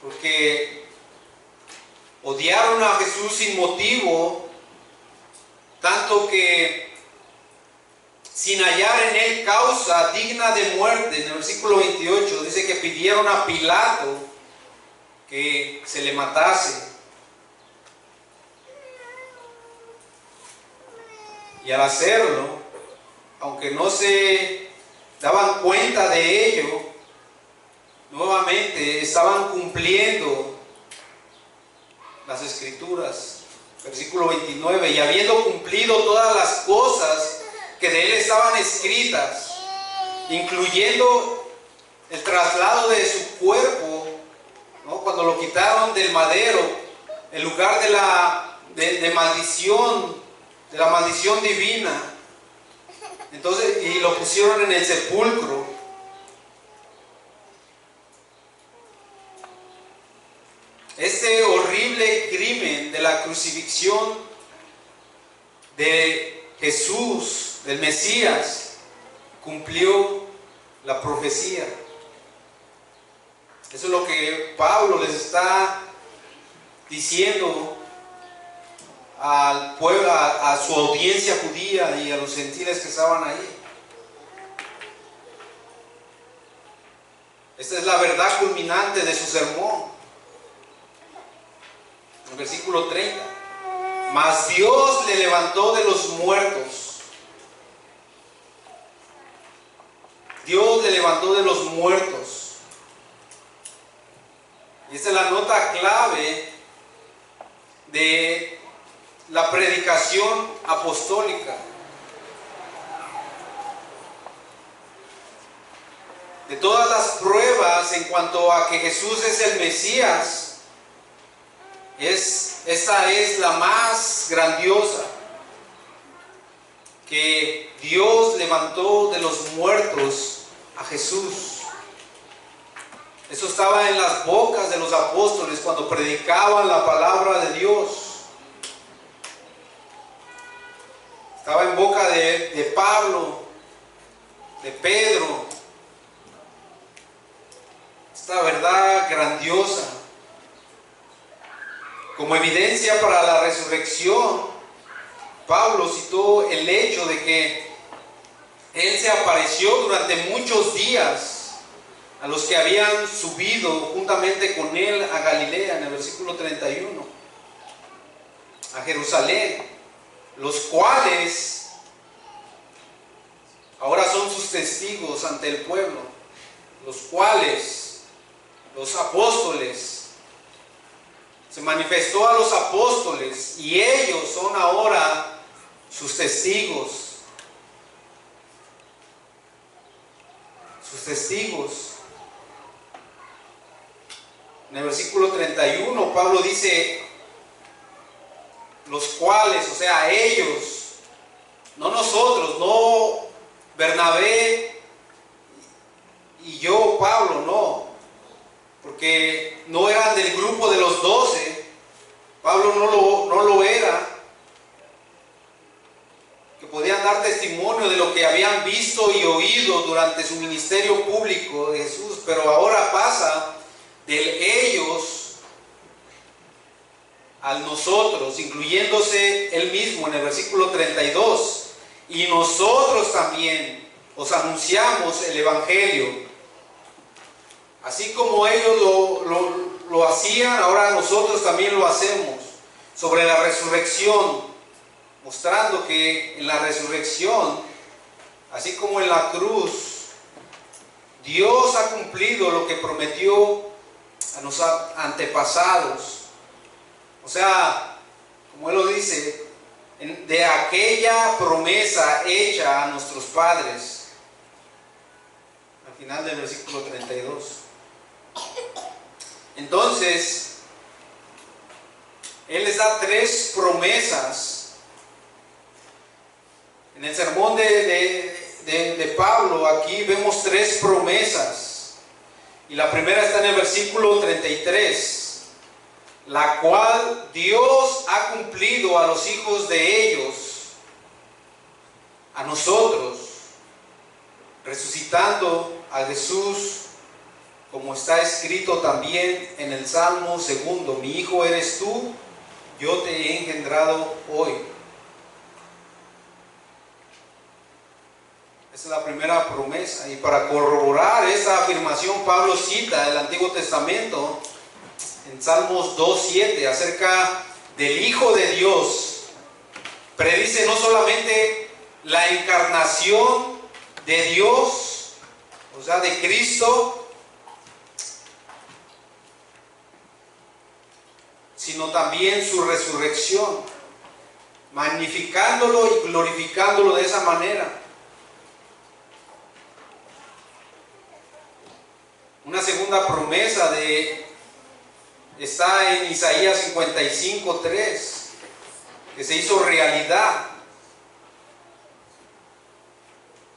porque odiaron a Jesús sin motivo, tanto que sin hallar en él causa digna de muerte. En el versículo 28 dice que pidieron a Pilato que se le matase. Y al hacerlo, aunque no se daban cuenta de ello, nuevamente estaban cumpliendo las Escrituras. Versículo 29, y habiendo cumplido todas las cosas que de él estaban escritas, incluyendo el traslado de su cuerpo, ¿no?, cuando lo quitaron del madero, el lugar de maldición, de la maldición divina, entonces, y lo pusieron en el sepulcro. Este horrible crimen de la crucifixión de Jesús, del Mesías, cumplió la profecía. Eso es lo que Pablo les está diciendo al pueblo, a su audiencia judía y a los gentiles que estaban ahí. Esta es la verdad culminante de su sermón. En el versículo 30, mas Dios le levantó de los muertos. Dios le levantó de los muertos. Y esta es la nota clave de la predicación apostólica. De todas las pruebas en cuanto a que Jesús es el Mesías, esta es la más grandiosa, que Dios levantó de los muertos a Jesús. Eso estaba en las bocas de los apóstoles cuando predicaban la palabra de Dios. Estaba en boca de Pablo, de Pedro, esta verdad grandiosa. Como evidencia para la resurrección, Pablo citó el hecho de que él se apareció durante muchos días a los que habían subido juntamente con él a Galilea, en el versículo 31, a Jerusalén, los cuales ahora son sus testigos ante el pueblo, los cuales los apóstoles, se manifestó a los apóstoles y ellos son ahora sus testigos. Sus testigos. En el versículo 31 Pablo dice, los cuales, o sea, ellos, no nosotros, no Bernabé y yo, Pablo, no, porque no eran del grupo de los 12, Pablo no lo era, que podían dar testimonio de lo que habían visto y oído durante su ministerio público de Jesús, pero ahora pasa del ellos al nosotros, incluyéndose él mismo en el versículo 32, y nosotros también os anunciamos el Evangelio. Así como ellos lo hacían, ahora nosotros también lo hacemos, sobre la resurrección, mostrando que en la resurrección, así como en la cruz, Dios ha cumplido lo que prometió a los antepasados. O sea, como él lo dice, de aquella promesa hecha a nuestros padres, al final del versículo 32. Entonces, él les da 3 promesas. En el sermón de Pablo, aquí vemos 3 promesas. Y la primera está en el versículo 33. La cual Dios ha cumplido a los hijos de ellos, a nosotros, resucitando a Jesús, como está escrito también en el Salmo 2, mi hijo eres tú, yo te he engendrado hoy. Esa es la primera promesa, y para corroborar esa afirmación Pablo cita el Antiguo Testamento en Salmos 2:7 acerca del Hijo de Dios. Predice no solamente la encarnación de Dios, o sea, de Cristo, sino también su resurrección, magnificándolo y glorificándolo de esa manera. Una segunda promesa está en Isaías 55:3, que se hizo realidad.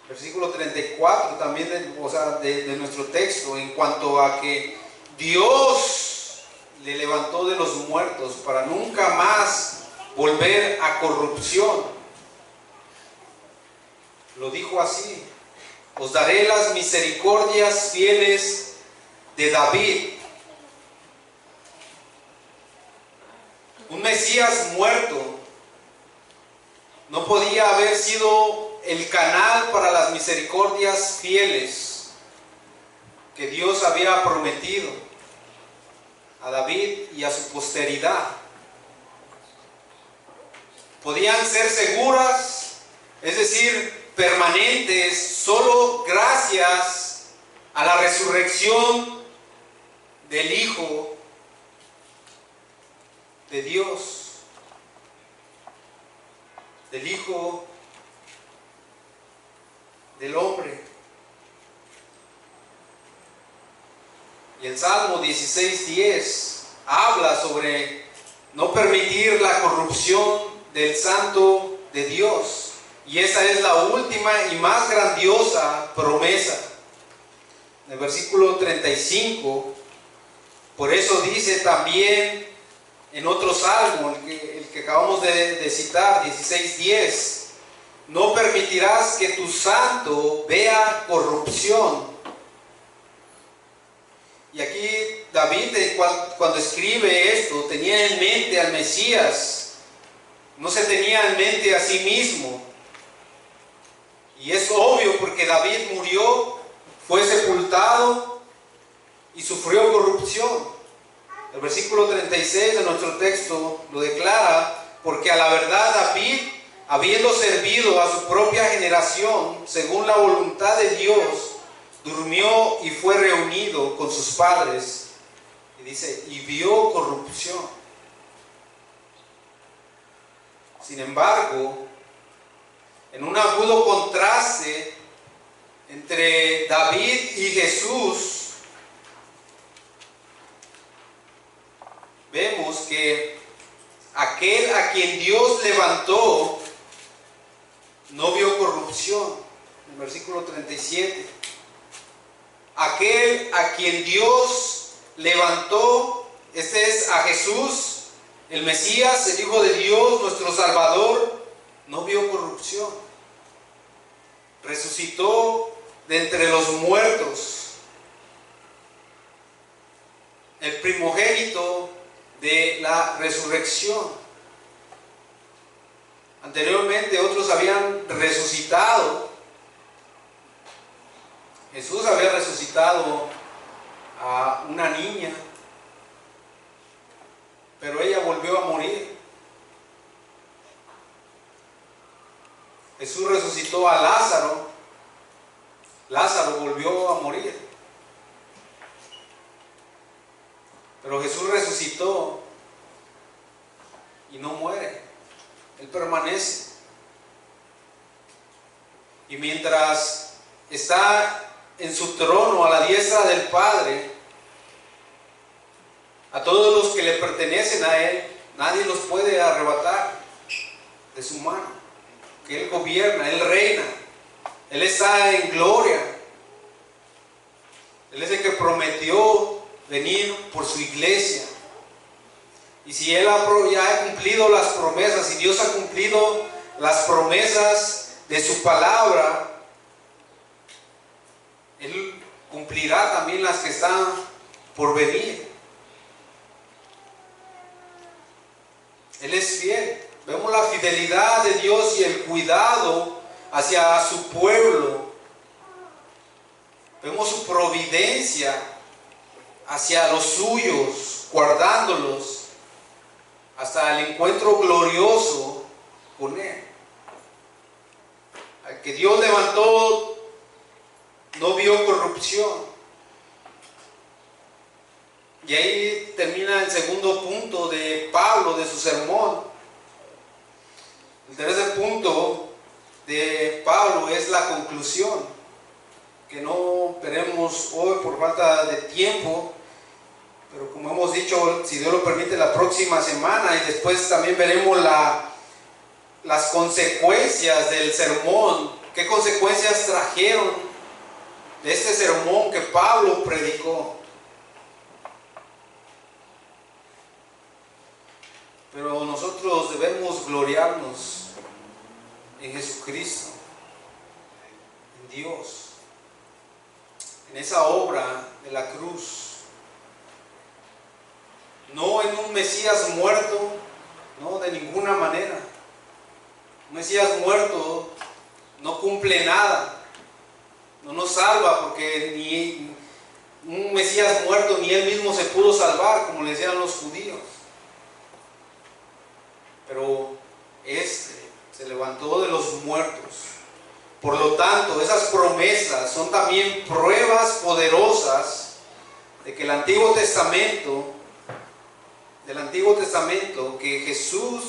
Versículo 34 también de nuestro texto, en cuanto a que Dios le levantó de los muertos para nunca más volver a corrupción. Lo dijo así: os daré las misericordias fieles de David. Un Mesías muerto no podía haber sido el canal para las misericordias fieles que Dios había prometido a David y a su posteridad. Podían ser seguras, es decir, permanentes, solo gracias a la resurrección del Hijo de Dios, del Hijo del hombre. Y el Salmo 16:10 habla sobre no permitir la corrupción del Santo de Dios. Y esa es la última y más grandiosa promesa. En el versículo 35, por eso dice también en otro salmo, el que acabamos de citar, 16:10, no permitirás que tu santo vea corrupción. Y aquí David, cuando escribe esto, tenía en mente al Mesías, no se tenía en mente a sí mismo. Y es obvio porque David murió, fue sepultado y sufrió corrupción. El versículo 36 de nuestro texto lo declara: porque a la verdad David, habiendo servido a su propia generación según la voluntad de Dios, durmió y fue reunido con sus padres. Y dice, y vio corrupción. Sin embargo, en un agudo contraste entre David y Jesús, que aquel a quien Dios levantó no vio corrupción. En el versículo 37. Aquel a quien Dios levantó, este es a Jesús, el Mesías, el Hijo de Dios, nuestro Salvador, no vio corrupción. Resucitó de entre los muertos, el primogénito de la resurrección. Anteriormente otros habían resucitado. Jesús había resucitado a una niña, pero ella volvió a morir. Jesús resucitó a Lázaro. Lázaro volvió a morir. Pero Jesús resucitó y no muere. Él permanece. Y mientras está en su trono a la diestra del Padre, a todos los que le pertenecen a Él, nadie los puede arrebatar de su mano. Que Él gobierna, Él reina, Él está en gloria. Él es el que prometió venir por su iglesia. Y si Él ya ha cumplido las promesas, si Dios ha cumplido las promesas de su palabra, Él cumplirá también las que están por venir. Él es fiel. Vemos la fidelidad de Dios y el cuidado hacia su pueblo. Vemos su providencia hacia los suyos, guardándolos hasta el encuentro glorioso con Él. Al que Dios levantó no vio corrupción. Y ahí termina el segundo punto de Pablo, de su sermón. El tercer punto de Pablo es la conclusión, que no veremos hoy por falta de tiempo, pero como hemos dicho, si Dios lo permite, la próxima semana, y después también veremos las consecuencias del sermón. ¿Qué consecuencias trajeron de este sermón que Pablo predicó? Pero nosotros debemos gloriarnos en Jesucristo, en Dios, en esa obra de la cruz. No en un Mesías muerto, no, de ninguna manera. Un Mesías muerto no cumple nada, no nos salva, porque ni un Mesías muerto ni él mismo se pudo salvar, como le decían los judíos. Pero este se levantó de los muertos. Por lo tanto, esas promesas son también pruebas poderosas de que del Antiguo Testamento, que Jesús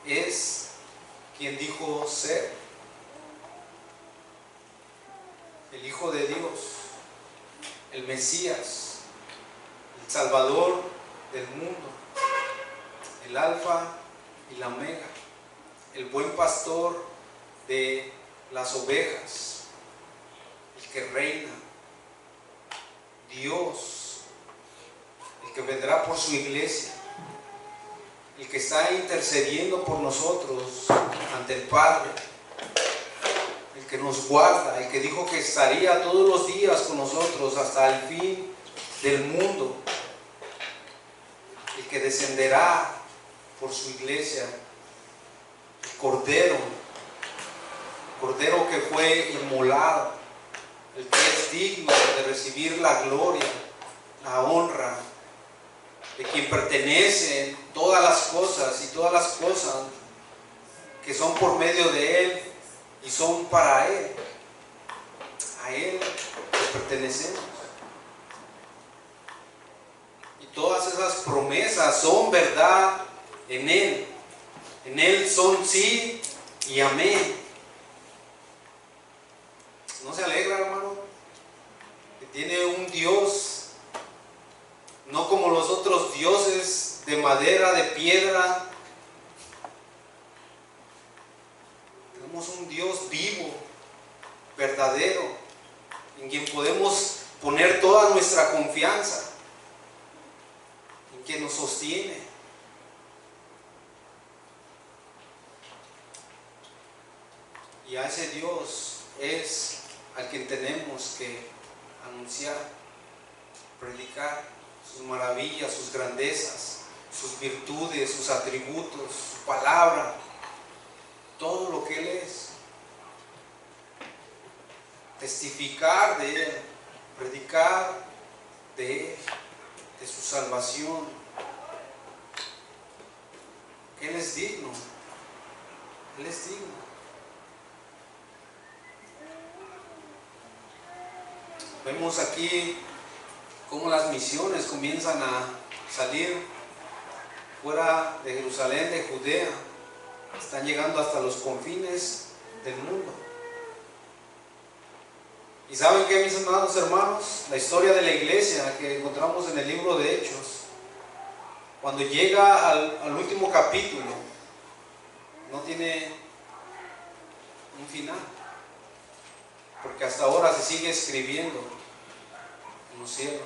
es quien dijo ser, el Hijo de Dios, el Mesías, el Salvador del mundo, el Alfa y la Omega, el buen pastor de las ovejas, el que reina, Dios, el que vendrá por su iglesia, el que está intercediendo por nosotros ante el Padre, el que nos guarda, el que dijo que estaría todos los días con nosotros hasta el fin del mundo, el que descenderá por su iglesia, el Cordero que fue inmolado, el que es digno de recibir la gloria, la honra, de quien pertenecen todas las cosas, y todas las cosas que son por medio de Él y son para Él. A Él les pertenecemos. Y todas esas promesas son verdad en Él. En Él son sí y amén. ¿No se alegra, hermano? Que tiene un Dios, no como los otros dioses de madera, de piedra. Tenemos un Dios vivo, verdadero, en quien podemos poner toda nuestra confianza, en quien nos sostiene. Y a ese Dios es al quien tenemos que anunciar, predicar sus maravillas, sus grandezas, sus virtudes, sus atributos, su palabra, todo lo que Él es. Testificar de Él, predicar de Él, de su salvación. Él es digno, Él es digno. Vemos aquí cómo las misiones comienzan a salir fuera de Jerusalén, de Judea, están llegando hasta los confines del mundo. Y saben que, mis amados hermanos, la historia de la iglesia que encontramos en el libro de Hechos, cuando llega al último capítulo, no tiene un final, porque hasta ahora se sigue escribiendo en los cielos.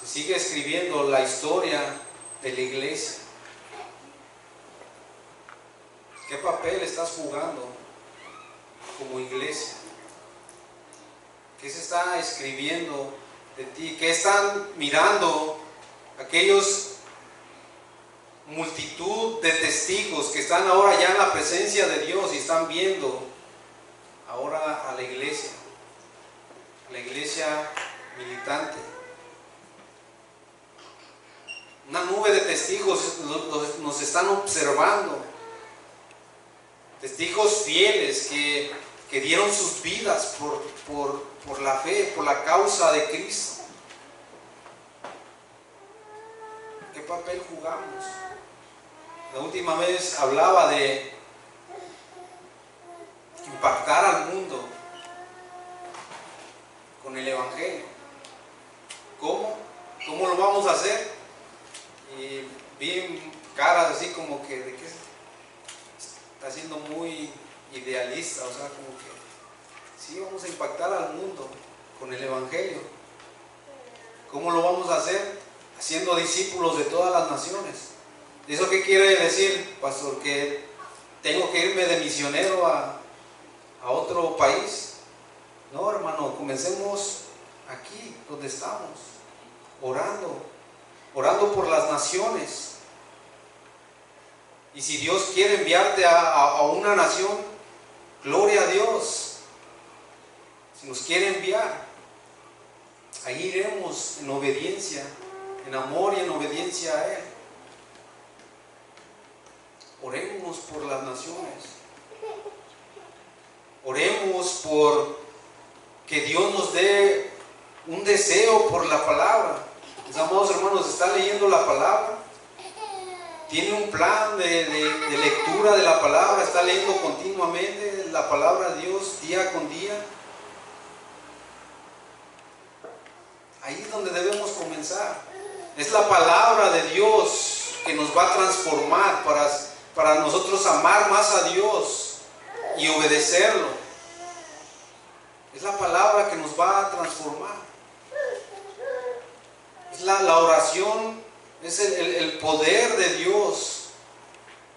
Se sigue escribiendo la historia de la iglesia. ¿Qué papel estás jugando como iglesia? ¿Qué se está escribiendo de ti? ¿Qué están mirando aquellos multitud de testigos que están ahora ya en la presencia de Dios y están viendo ahora a la iglesia militante? Una nube de testigos nos están observando, testigos fieles que dieron sus vidas por la fe, por la causa de Cristo. ¿Qué papel jugamos? La última vez hablaba de impactar al mundo con el Evangelio. ¿Cómo? ¿Cómo lo vamos a hacer? Y vi caras así como que de que está siendo muy idealista, o sea, como que sí, vamos a impactar al mundo con el Evangelio. ¿Cómo lo vamos a hacer? Haciendo discípulos de todas las naciones. ¿Eso qué quiere decir, pastor? ¿Que tengo que irme de misionero a otro país? No, hermano, comencemos aquí donde estamos, orando por las naciones. Y si Dios quiere enviarte a una nación, gloria a Dios. Si nos quiere enviar, ahí iremos en obediencia, en amor y en obediencia a Él. Oremos por las naciones. Oremos por que Dios nos dé un deseo por la palabra. Mis amados hermanos, ¿está leyendo la palabra? ¿Tiene un plan de lectura de la palabra? ¿Está leyendo continuamente la palabra de Dios día con día? Ahí es donde debemos comenzar. Es la palabra de Dios que nos va a transformar para nosotros amar más a Dios y obedecerlo. Es la palabra que nos va a transformar. Es la oración, es el poder de Dios.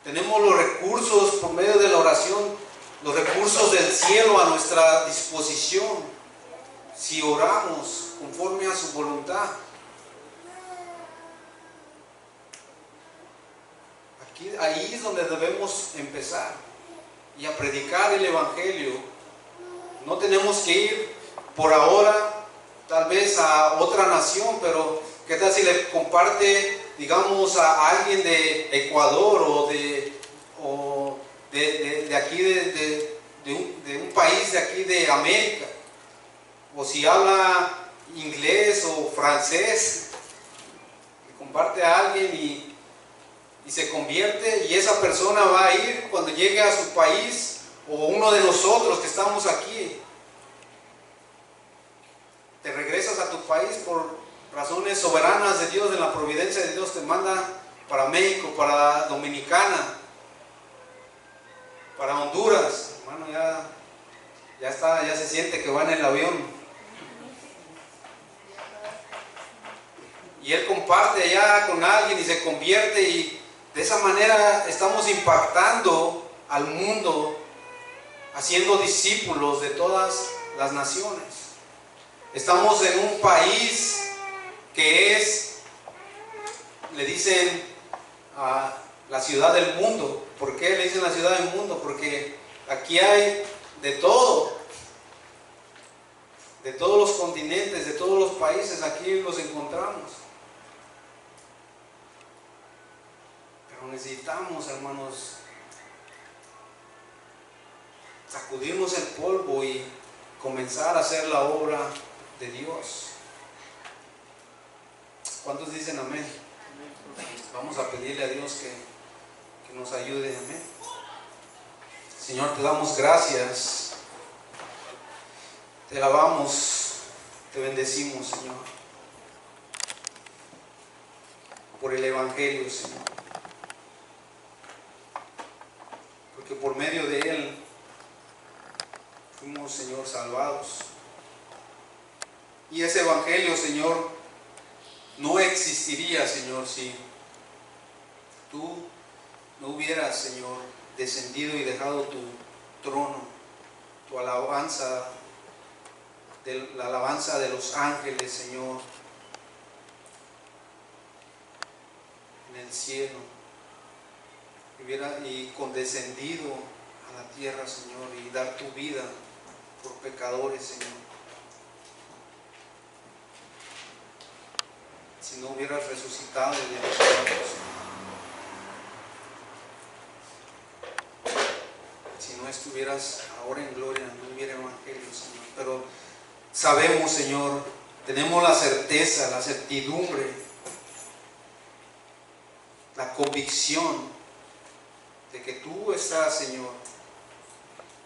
Tenemos los recursos por medio de la oración, los recursos del cielo a nuestra disposición, si oramos conforme a su voluntad. Ahí es donde debemos empezar y a predicar el Evangelio. No tenemos que ir por ahora tal vez a otra nación, pero ¿qué tal si le comparte, digamos, a alguien de Ecuador o de aquí de un país de aquí de América? O si habla inglés o francés, le comparte a alguien y se convierte, y esa persona va a ir cuando llegue a su país, o uno de nosotros que estamos aquí, te regresas a tu país razones soberanas de Dios, en la providencia de Dios, te manda para México, para Dominicana, para Honduras. Hermano, ya está, ya se siente que va en el avión. Y él comparte allá con alguien y se convierte, y de esa manera estamos impactando al mundo, haciendo discípulos de todas las naciones. Estamos en un país que es, le dicen, la ciudad del mundo. ¿Por qué le dicen la ciudad del mundo? Porque aquí hay de todo, de todos los continentes, de todos los países, aquí los encontramos. Pero necesitamos, hermanos, sacudirnos el polvo y comenzar a hacer la obra de Dios. ¿Cuántos dicen amén? Vamos a pedirle a Dios que nos ayude. Amén. Señor, te damos gracias, te alabamos, te bendecimos, Señor, por el Evangelio, Señor, porque por medio de él fuimos, Señor, salvados. Y ese Evangelio, Señor, no existiría, Señor, si tú no hubieras, Señor, descendido y dejado tu trono, tu alabanza, la alabanza de los ángeles, Señor, en el cielo, y condescendido a la tierra, Señor, y dar tu vida por pecadores, Señor. Si no hubieras resucitado de los muertos, si no estuvieras ahora en gloria, no hubiera evangelio, Señor. Pero sabemos, Señor, tenemos la certeza, la certidumbre, la convicción de que tú estás, Señor,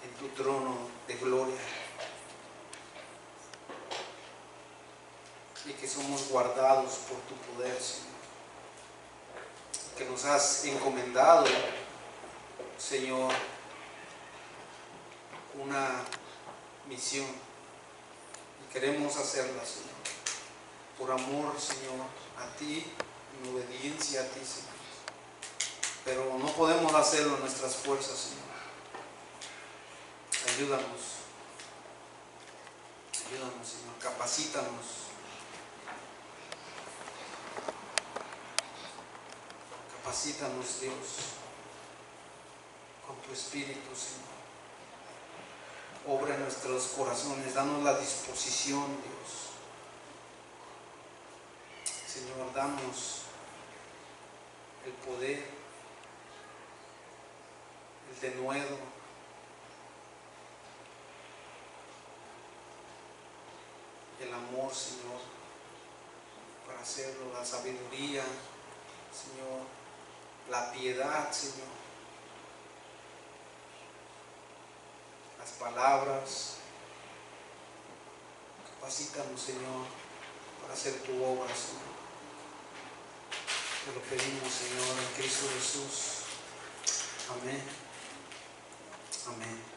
en tu trono de gloria, y que somos guardados por tu poder, Señor, que nos has encomendado, Señor, una misión, y queremos hacerla, Señor, por amor, Señor, a ti, en obediencia a ti, Señor. Pero no podemos hacerlo en nuestras fuerzas, Señor. Ayúdanos, Señor, capacítanos. Capacítanos, Dios, con tu Espíritu, Señor. Obra en nuestros corazones, danos la disposición, Dios. Señor, danos el poder, el denuedo, el amor, Señor, para hacerlo, la sabiduría, Señor, la piedad, Señor, las palabras. Capacítanos, Señor, para hacer tu obra, Señor. Te lo pedimos, Señor, en Cristo Jesús. Amén. Amén.